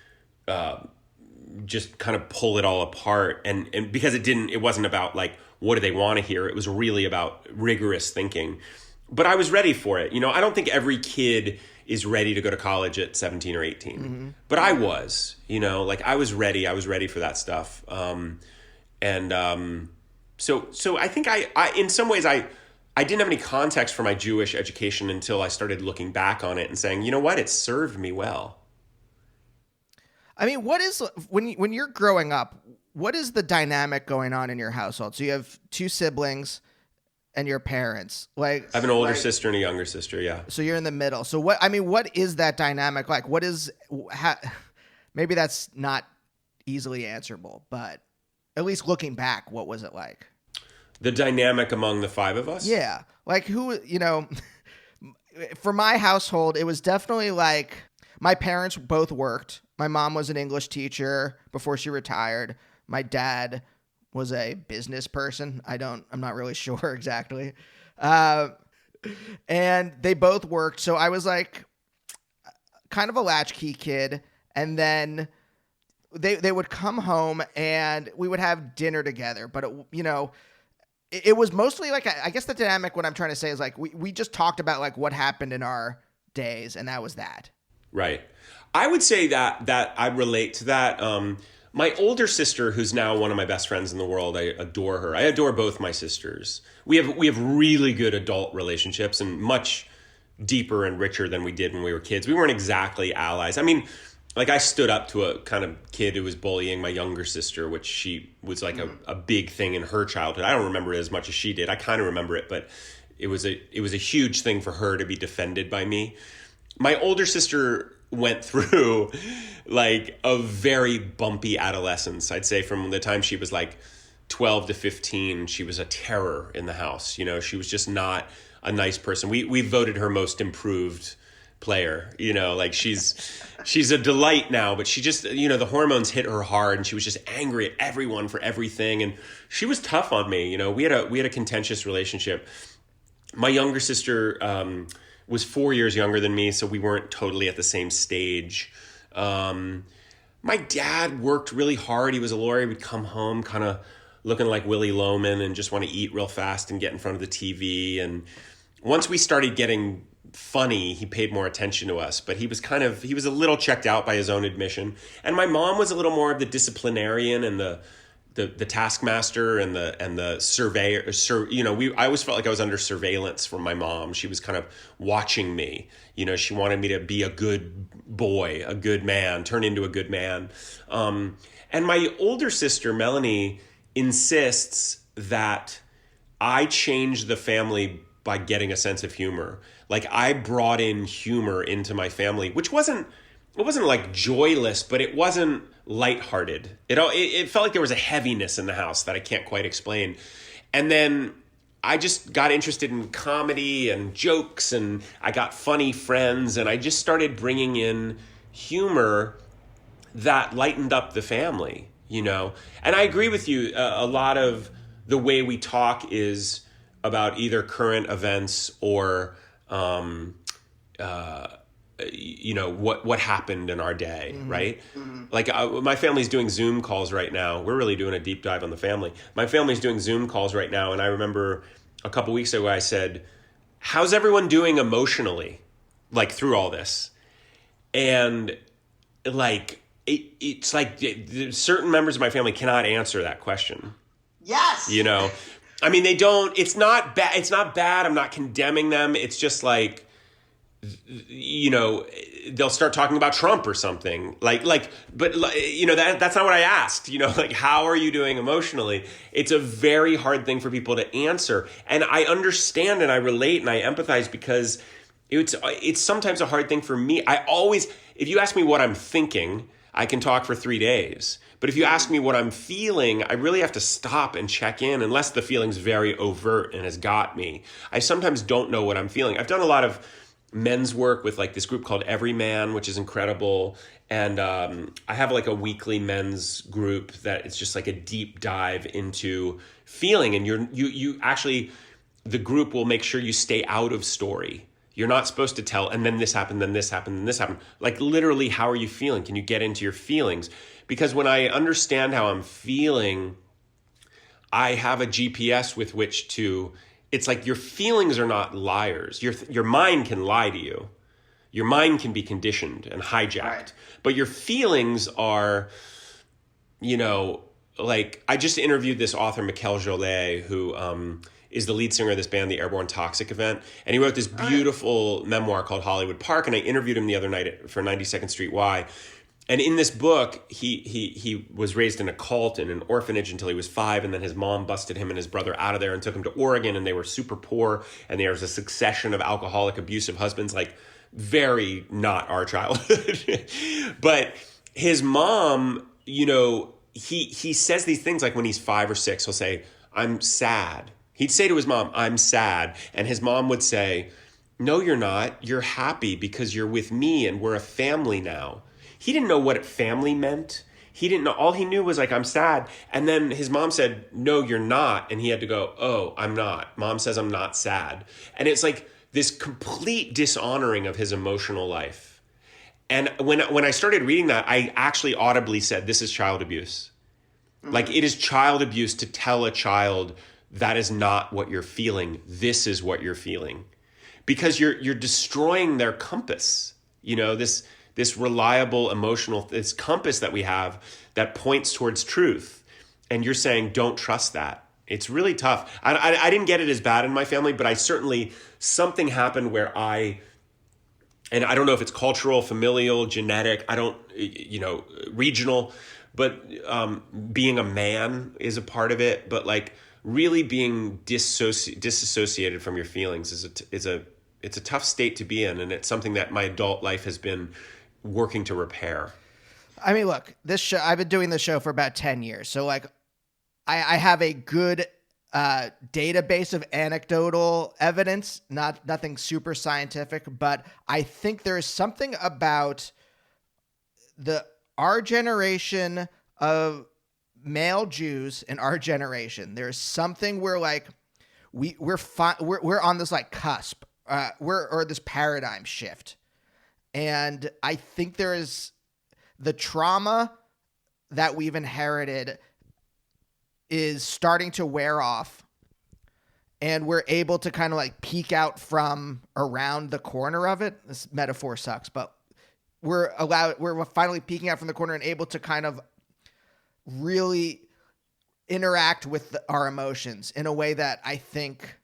just kind of pull it all apart. And because it wasn't about like, what do they want to hear? It was really about rigorous thinking. But I was ready for it. I don't think every kid is ready to go to college at 17 or 18. Mm-hmm. But I was, I was ready. I was ready for that stuff. So I think I in some ways, I didn't have any context for my Jewish education until I started looking back on it and saying, you know what? It served me well. I mean, what is, when you're growing up, what is the dynamic going on in your household? So you have two siblings and your parents. Like I have an older sister and a younger sister, yeah. So you're in the middle. So what is that dynamic like? Maybe that's not easily answerable, but at least looking back, what was it like? The dynamic among the five of us? Yeah. Like who, for my household, it was definitely like my parents both worked. My mom was an English teacher before she retired. My dad was a business person. I'm not really sure exactly. And they both worked. So I was like kind of a latchkey kid. And then they would come home and we would have dinner together. But, it was mostly like, I guess the dynamic, what I'm trying to say is like, we just talked about like what happened in our days. And that was that. Right. I would say that I relate to that. My older sister, who's now one of my best friends in the world, I adore her. I adore both my sisters. We have really good adult relationships and much deeper and richer than we did when we were kids. We weren't exactly allies. I mean, like I stood up to a kind of kid who was bullying my younger sister, which she was like a big thing in her childhood. I don't remember it as much as she did. I kind of remember it, but it was a huge thing for her to be defended by me. My older sister went through like a very bumpy adolescence. I'd say from the time she was like 12 to 15, she was a terror in the house. She was just not a nice person. We voted her most improved player, like she's a delight now, but she just, the hormones hit her hard and she was just angry at everyone for everything. And she was tough on me. We had a contentious relationship. My younger sister, was 4 years younger than me, so we weren't totally at the same stage. My dad worked really hard. He was a lawyer. He would come home kind of looking like Willy Loman and just want to eat real fast and get in front of the TV. And once we started getting funny, he paid more attention to us. But he was a little checked out by his own admission. And my mom was a little more of the disciplinarian and the taskmaster and the surveyor. I always felt like I was under surveillance from my mom. She was kind of watching me. She wanted me to be a good boy, a good man, turn into a good man. And my older sister, Melanie, insists that I change the family by getting a sense of humor. Like, I brought in humor into my family, which wasn't like joyless, but it wasn't lighthearted. It felt like there was a heaviness in the house that I can't quite explain. And then I just got interested in comedy and jokes, and I got funny friends, and I just started bringing in humor that lightened up the family, And I agree with you. A lot of the way we talk is about either current events or what happened in our day, right? Mm-hmm. Like my family's doing Zoom calls right now. We're really doing a deep dive on the family. My family's doing Zoom calls right now, and I remember a couple weeks ago I said, "How's everyone doing emotionally, like through all this?" And like it's like certain members of my family cannot answer that question. Yes. I mean, they don't. It's not bad. It's not bad. I'm not condemning them. It's just like, they'll start talking about Trump or something but that's not what I asked, like, how are you doing emotionally? It's a very hard thing for people to answer. And I understand and I relate and I empathize because it's sometimes a hard thing for me. If you ask me what I'm thinking, I can talk for 3 days. But if you ask me what I'm feeling, I really have to stop and check in unless the feeling's very overt and has got me. I sometimes don't know what I'm feeling. I've done a lot of men's work with like this group called Everyman, which is incredible. And I have like a weekly men's group that it's just like a deep dive into feeling. And you actually, the group will make sure you stay out of story. You're not supposed to tell, and then this happened, then this happened, then this happened. Like literally, how are you feeling? Can you get into your feelings? Because when I understand how I'm feeling, I have a GPS with which to, it's like your feelings are not liars. Your mind can lie to you. Your mind can be conditioned and hijacked. Right. But your feelings are, like I just interviewed this author, Mikel Jolet, who is the lead singer of this band, the Airborne Toxic Event. And he wrote this beautiful memoir called Hollywood Park. And I interviewed him the other night for 92nd Street Y. And in this book, he was raised in a cult in an orphanage until he was 5, and then his mom busted him and his brother out of there and took him to Oregon, and they were super poor, and there was a succession of alcoholic, abusive husbands, like very not our childhood. But his mom, he says these things like when he's 5 or 6, he'll say, "I'm sad." He'd say to his mom, "I'm sad," and his mom would say, "No, you're not. You're happy because you're with me and we're a family now." He didn't know what family meant. He didn't know. All he knew was like, "I'm sad." And then his mom said, "No, you're not." And he had to go, "Oh, I'm not. Mom says I'm not sad." And it's like this complete dishonoring of his emotional life. And when I started reading that, I actually audibly said, this is child abuse. Mm-hmm. Like it is child abuse to tell a child that is not what you're feeling. This is what you're feeling. Because you're destroying their compass. This reliable emotional, this compass that we have that points towards truth. And you're saying, don't trust that. It's really tough. I didn't get it as bad in my family, but something happened where and I don't know if it's cultural, familial, genetic, regional, but being a man is a part of it. But like really being disassociated from your feelings is a tough state to be in. And it's something that my adult life has been working to repair. I mean, look, this show, I've been doing this show for about 10 years. So like I have a good database of anecdotal evidence, nothing super scientific, but I think there is something about our generation of male Jews in our generation. There's something where like we're on this like cusp, or this paradigm shift. And I think there is the trauma that we've inherited is starting to wear off, and we're able to kind of like peek out from around the corner of it. This metaphor sucks, but we're finally peeking out from the corner and able to kind of really interact with our emotions in a way that I think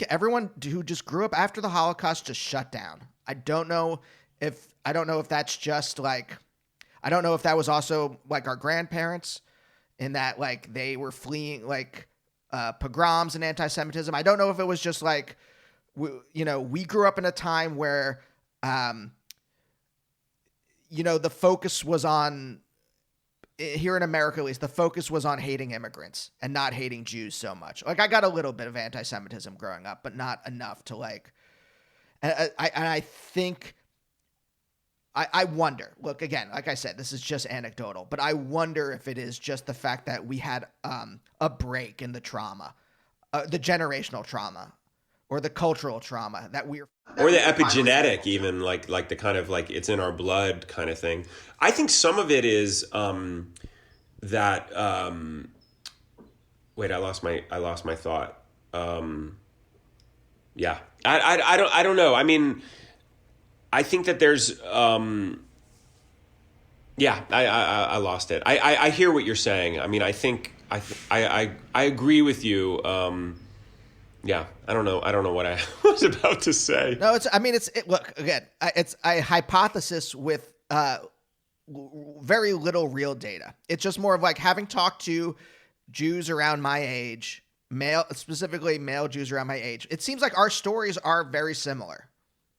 everyone who just grew up after the Holocaust just shut down. I don't know if that's just like, I don't know if that was also like our grandparents in that like they were fleeing like pogroms and anti-Semitism. I don't know if it was just like, we grew up in a time where, the focus was on, here in America at least, the focus was on hating immigrants and not hating Jews so much. Like I got a little bit of anti-Semitism growing up, but not enough to like, and I think, I wonder, look, again, like I said, this is just anecdotal, but I wonder if it is just the fact that we had a break in the trauma, the generational trauma or the cultural trauma or the epigenetic, even like the kind of like it's in our blood kind of thing. I think some of it is that wait, I lost my thought. Yeah, I don't know. I mean, I think that there's I lost it. I hear what you're saying. I mean, I think I agree with you. Yeah, I don't know what I was about to say. No, look, again, it's a hypothesis with very little real data. It's just more of like having talked to Jews around my age, specifically male Jews around my age. It seems like our stories are very similar.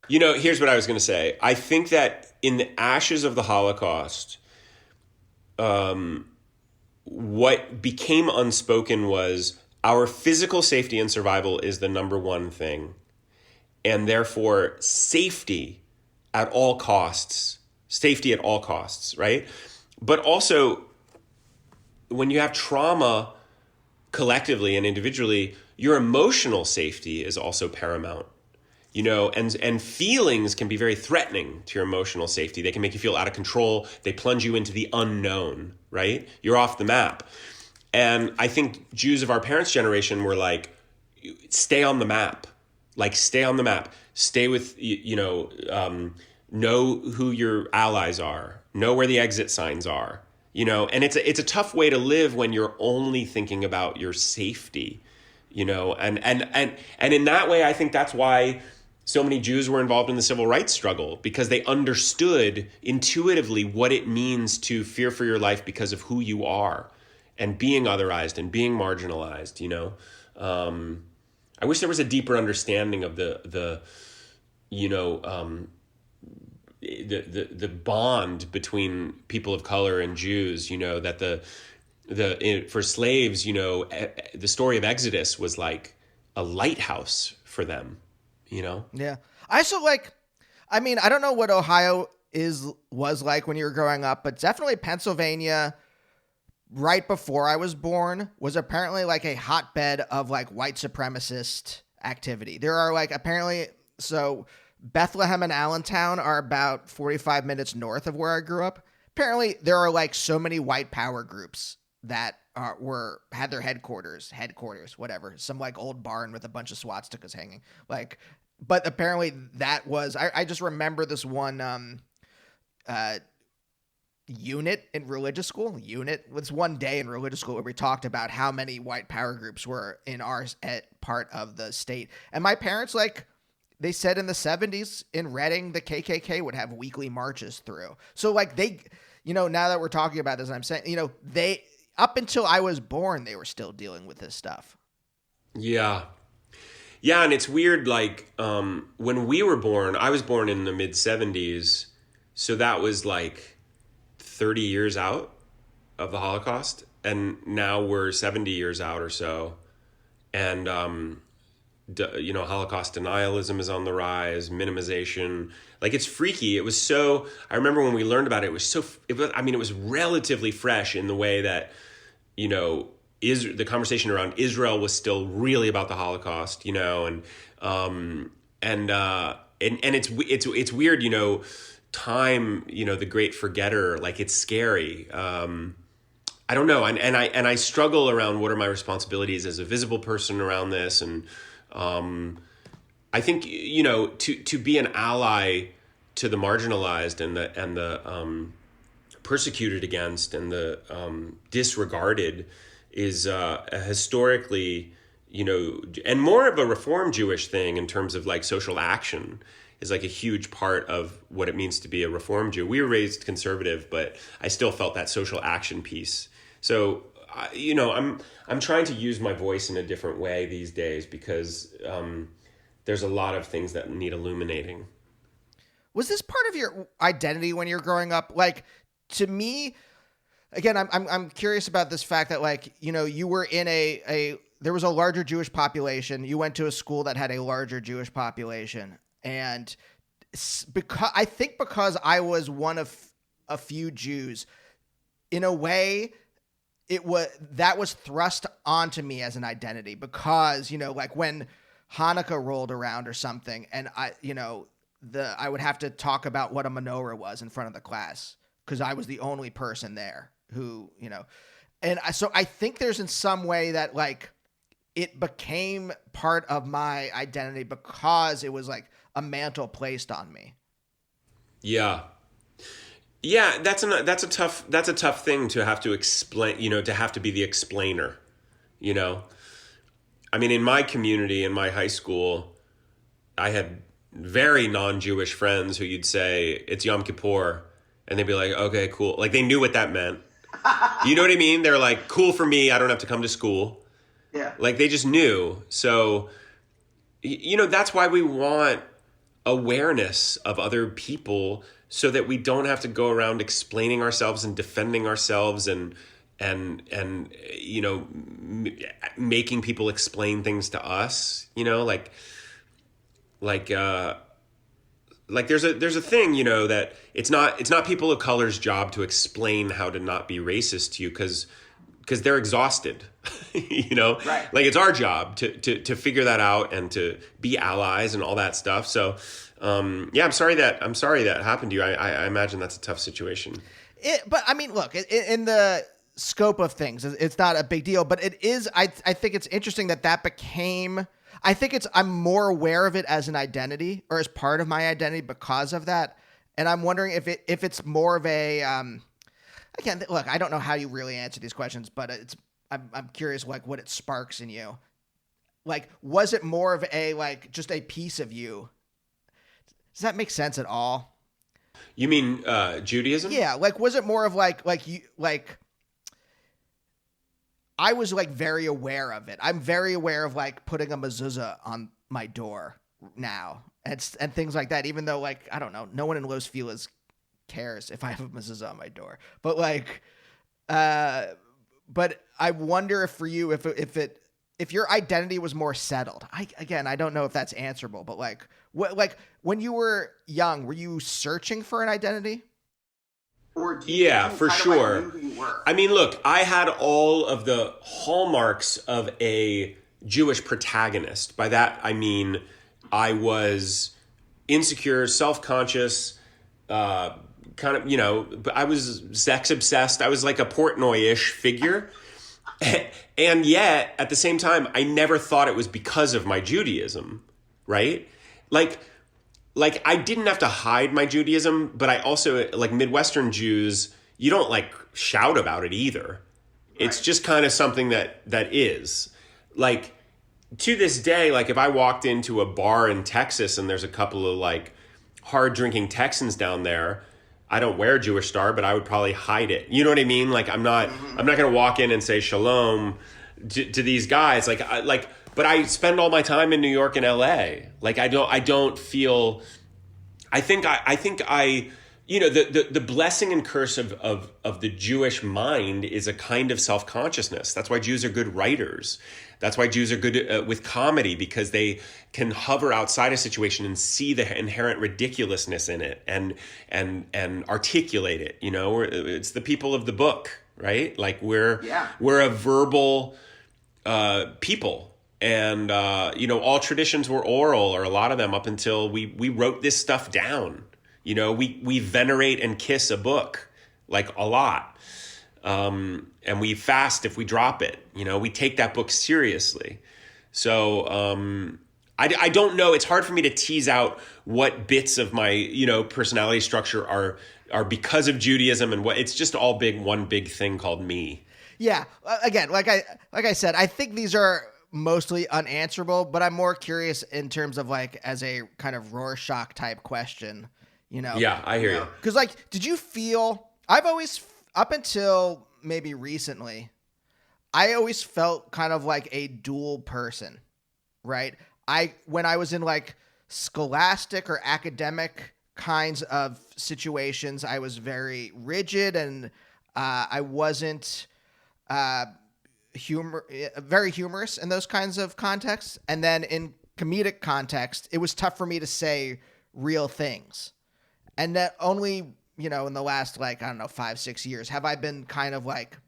Here's what I was going to say. I think that in the ashes of the Holocaust, what became unspoken was our physical safety and survival is the number one thing. And therefore, safety at all costs, right? But also, when you have trauma collectively and individually, your emotional safety is also paramount. And feelings can be very threatening to your emotional safety. They can make you feel out of control. They plunge you into the unknown, right? You're off the map. And I think Jews of our parents' generation were like, stay on the map. Like, stay on the map. Stay with, know who your allies are. Know where the exit signs are. And it's a tough way to live when you're only thinking about your safety. And in that way, I think that's why so many Jews were involved in the civil rights struggle, because they understood intuitively what it means to fear for your life because of who you are and being otherized and being marginalized. I wish there was a deeper understanding of the bond between people of color and Jews. That for slaves, the story of Exodus was like a lighthouse for them. Yeah. I don't know what Ohio was like when you were growing up, but definitely Pennsylvania right before I was born was apparently like a hotbed of like white supremacist activity. There are like so Bethlehem and Allentown are about 45 minutes north of where I grew up. Apparently there are like so many white power groups that had their headquarters, whatever, some like old barn with a bunch of swastikas hanging. Like, but apparently that was, I just remember this one unit in religious school. Was one day in religious school where we talked about how many white power groups were in our part of the state. And my parents, like, they said in the 70s in Reading, the KKK would have weekly marches through. So like they, now that we're talking about this, I'm saying, they, up until I was born, they were still dealing with this stuff. Yeah. Yeah, and it's weird, like, when we were born, I was born in the mid-'70s, so that was, like, 30 years out of the Holocaust, and now we're 70 years out or so, and, Holocaust denialism is on the rise, minimization. Like, it's freaky. It was so, I remember when we learned about it, it was relatively fresh in the way that, the conversation around Israel was still really about the Holocaust, and it's weird, time, the great forgetter, like it's scary. I don't know. And I struggle around what are my responsibilities as a visible person around this. And I think, to be an ally to the marginalized and the persecuted against and the disregarded is historically, and more of a Reform Jewish thing in terms of like social action is like a huge part of what it means to be a Reform Jew. We were raised conservative, but I still felt that social action piece. So, I'm trying to use my voice in a different way these days because there's a lot of things that need illuminating. Was this part of your identity when you're growing up? Like, to me, again, I'm curious about this fact that, like, you were in there was a larger Jewish population. You went to a school that had a larger Jewish population. And because I was one of a few Jews, in a way, that was thrust onto me as an identity because, like when Hanukkah rolled around or something, and I would have to talk about what a menorah was in front of the class because I was the only person there who, and so I think there's in some way that like it became part of my identity because it was like a mantle placed on me. Yeah. Yeah, that's a tough thing to have to explain, to have to be the explainer, I mean, in my community, in my high school, I had very non-Jewish friends who you'd say, it's Yom Kippur, and they'd be like, okay, cool. Like, they knew what that meant. You know what I mean? They're like, cool for me, I don't have to come to school. Yeah. Like, they just knew. So, that's why we want awareness of other people so that we don't have to go around explaining ourselves and defending ourselves and making people explain things to us, like there's a thing, that it's not people of color's job to explain how to not be racist to you because they're exhausted, Right. Like it's our job to figure that out and to be allies and all that stuff. So, I'm sorry that happened to you. I imagine that's a tough situation. But I mean, look, in the scope of things, it's not a big deal, but it is, I think it's interesting that became, I'm more aware of it as an identity or as part of my identity because of that. And I'm wondering if it's more of a, again, look, I don't know how you really answer these questions, but I'm curious, like, what it sparks in you. Like, was it more of a, like, just a piece of you? Does that make sense at all? You mean Judaism? Yeah, like, was it more of like you, like, I was like very aware of it. I'm very aware of like putting a mezuzah on my door now and things like that, even though, like, I don't know, no one in Los Feliz cares if I have a mezuzah on my door. But like, but I wonder if for you, if your identity was more settled. I don't know if that's answerable, but like, when you were young, were you searching for an identity? Yeah, for sure. I mean, look, I had all of the hallmarks of a Jewish protagonist. By that, I mean, I was insecure, self-conscious, kind of, but I was sex obsessed. I was like a Portnoy-ish figure. And yet, at the same time, I never thought it was because of my Judaism, right? Like I didn't have to hide my Judaism, but I also, like Midwestern Jews, you don't like shout about it either. It's just kind of something that is. Like, to this day, like if I walked into a bar in Texas and there's a couple of like hard drinking Texans down there, I don't wear Jewish Star, but I would probably hide it. You know what I mean? Like I'm not going to walk in and say shalom to these guys. But I spend all my time in New York and LA. Like I don't feel, I think the blessing and curse of the Jewish mind is a kind of self-consciousness. That's why Jews are good writers. That's why Jews are good with comedy, because they can hover outside a situation and see the inherent ridiculousness in it and articulate it. It's the people of the book, right? Like we're a verbal people. And, all traditions were oral, or a lot of them, up until we wrote this stuff down, You know, we venerate and kiss a book like a lot. And we fast if we drop it. You know, we take that book seriously. So I don't know. It's hard for me to tease out what bits of my, you know, personality structure are because of Judaism and what. It's just all one big thing called me. Yeah. Again, like I said, I think these are mostly unanswerable, but I'm more curious in terms of like as a kind of Rorschach type question, you know? Yeah, I hear you. Because like, did you feel? I've always, up until maybe recently, I always felt kind of like a dual person, right? When I was in like scholastic or academic kinds of situations, I was very rigid and I wasn't very humorous in those kinds of contexts. And then in comedic context, it was tough for me to say real things. And that only, you know, in the last, like, I don't know, 5-6 years, have I been kind of like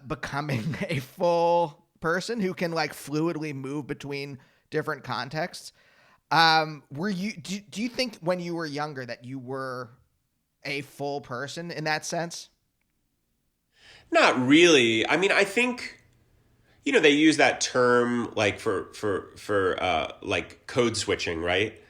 becoming a full person who can like fluidly move between different contexts. Do you think when you were younger that you were a full person in that sense? Not really. I mean, I think, you know, they use that term like for like code switching, right?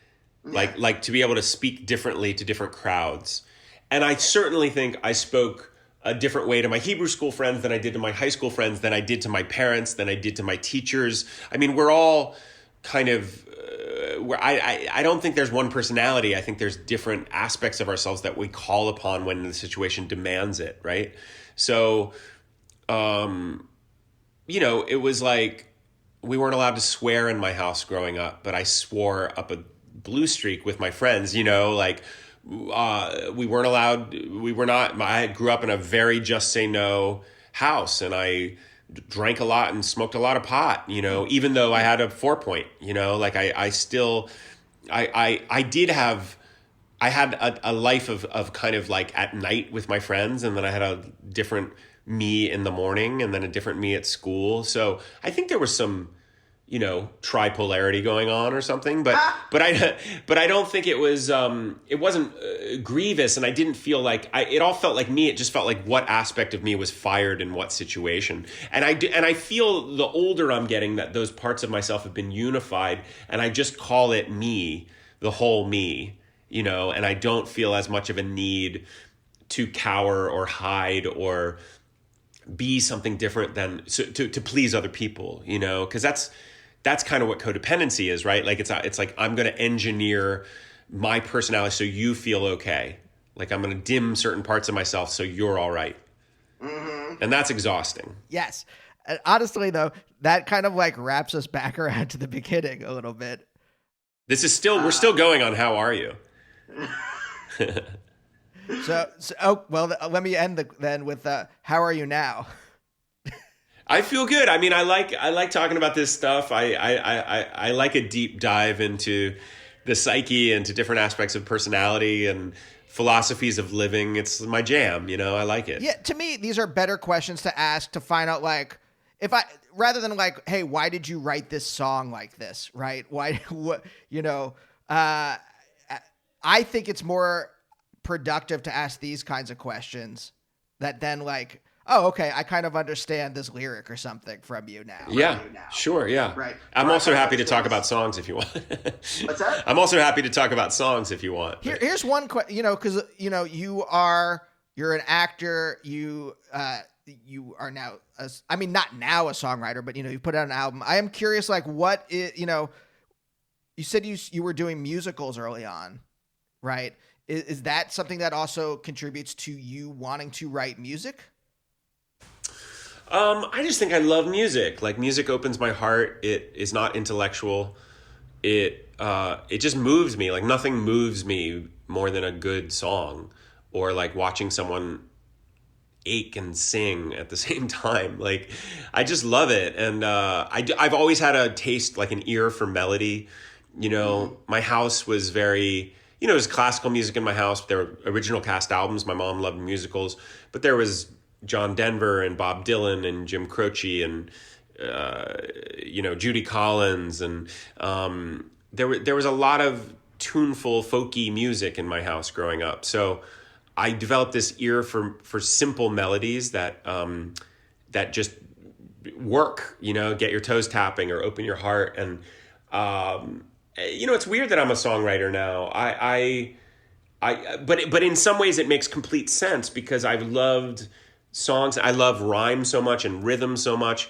Yeah. Like to be able to speak differently to different crowds. And I certainly think I spoke a different way to my Hebrew school friends than I did to my high school friends, than I did to my parents, than I did to my teachers. I mean, we're all kind of, I don't think there's one personality. I think there's different aspects of ourselves that we call upon when the situation demands it, right? So, you know, it was like we weren't allowed to swear in my house growing up, but I swore up a blue streak with my friends, you know, like we weren't allowed, I grew up in a very just say no house, and I drank a lot and smoked a lot of pot, you know, even though I had a 4-point, you know, like I had a life of kind of like at night with my friends, and then I had a different me in the morning and then a different me at school. So I think there was some, you know, tripolarity going on or something, but I don't think it was, it wasn't grievous, and I didn't feel like it all felt like me. It just felt like what aspect of me was fired in what situation. And I feel the older I'm getting that those parts of myself have been unified, and I just call it me, the whole me, you know, and I don't feel as much of a need to cower or hide or be something different than to please other people, you know, because that's kind of what codependency is, right? Like it's like I'm going to engineer my personality so you feel okay. Like I'm going to dim certain parts of myself so you're all right. Mm-hmm. And that's exhausting. Yes. Honestly, though, that kind of like wraps us back around to the beginning a little bit. This is still, we're still going on how are you? Let me end then with how are you now? I feel good. I mean, I like talking about this stuff. I like a deep dive into the psyche and to different aspects of personality and philosophies of living. It's my jam, you know. I like it. Yeah, to me, these are better questions to ask to find out, like, rather than like, hey, why did you write this song like this, right? Why, what, you know? I think it's more productive to ask these kinds of questions that then like, oh, okay, I kind of understand this lyric or something from you now. Yeah, sure, yeah. Right. I'm also happy to talk about songs if you want. What's that? I'm also happy to talk about songs if you want. Here's one question, you know, because, you know, you're an actor, you are now, not now a songwriter, but, you know, you put out an album. I am curious, like, you know, you said you were doing musicals early on, right? Is that something that also contributes to you wanting to write music? I just think I love music. Like, music opens my heart. It is not intellectual. It just moves me. Like, nothing moves me more than a good song, or like watching someone ache and sing at the same time. Like, I just love it. And I've always had a taste, like an ear for melody. You know, my house was very, you know, there was classical music in my house. There were original cast albums. My mom loved musicals, but there was John Denver and Bob Dylan and Jim Croce and, you know, Judy Collins. And there was a lot of tuneful, folky music in my house growing up. So I developed this ear for simple melodies that that just work, get your toes tapping or open your heart. And it's weird that I'm a songwriter now. But in some ways it makes complete sense because I've loved songs. I love rhyme so much and rhythm so much.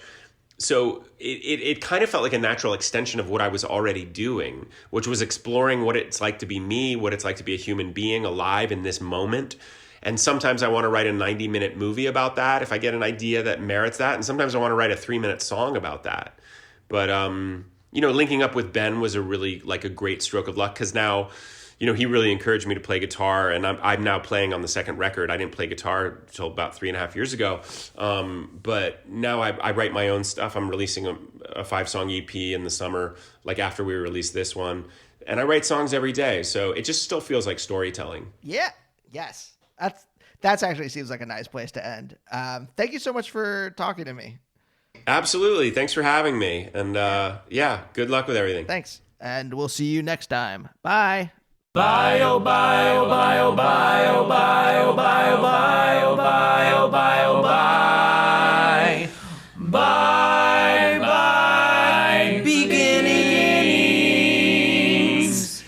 So it kind of felt like a natural extension of what I was already doing, which was exploring what it's like to be me, what it's like to be a human being alive in this moment. And sometimes I want to write a 90-minute movie about that if I get an idea that merits that. And sometimes I want to write a 3-minute song about that. But, linking up with Ben was a really like a great stroke of luck because now, he really encouraged me to play guitar, and I'm now playing on the second record. I didn't play guitar until about 3.5 years ago. But now I write my own stuff. I'm releasing a 5-song EP in the summer, like after we release this one. And I write songs every day. So it just still feels like storytelling. Yeah. Yes. That's actually seems like a nice place to end. Thank you so much for talking to me. Absolutely. Thanks for having me. And good luck with everything. Thanks. And we'll see you next time. Bye. Bye, oh, bye, oh, bye, oh, bye, oh, bye, oh, bye, oh, bye, oh, bye, oh, bye, oh, bye. Bye, bye, beginnings.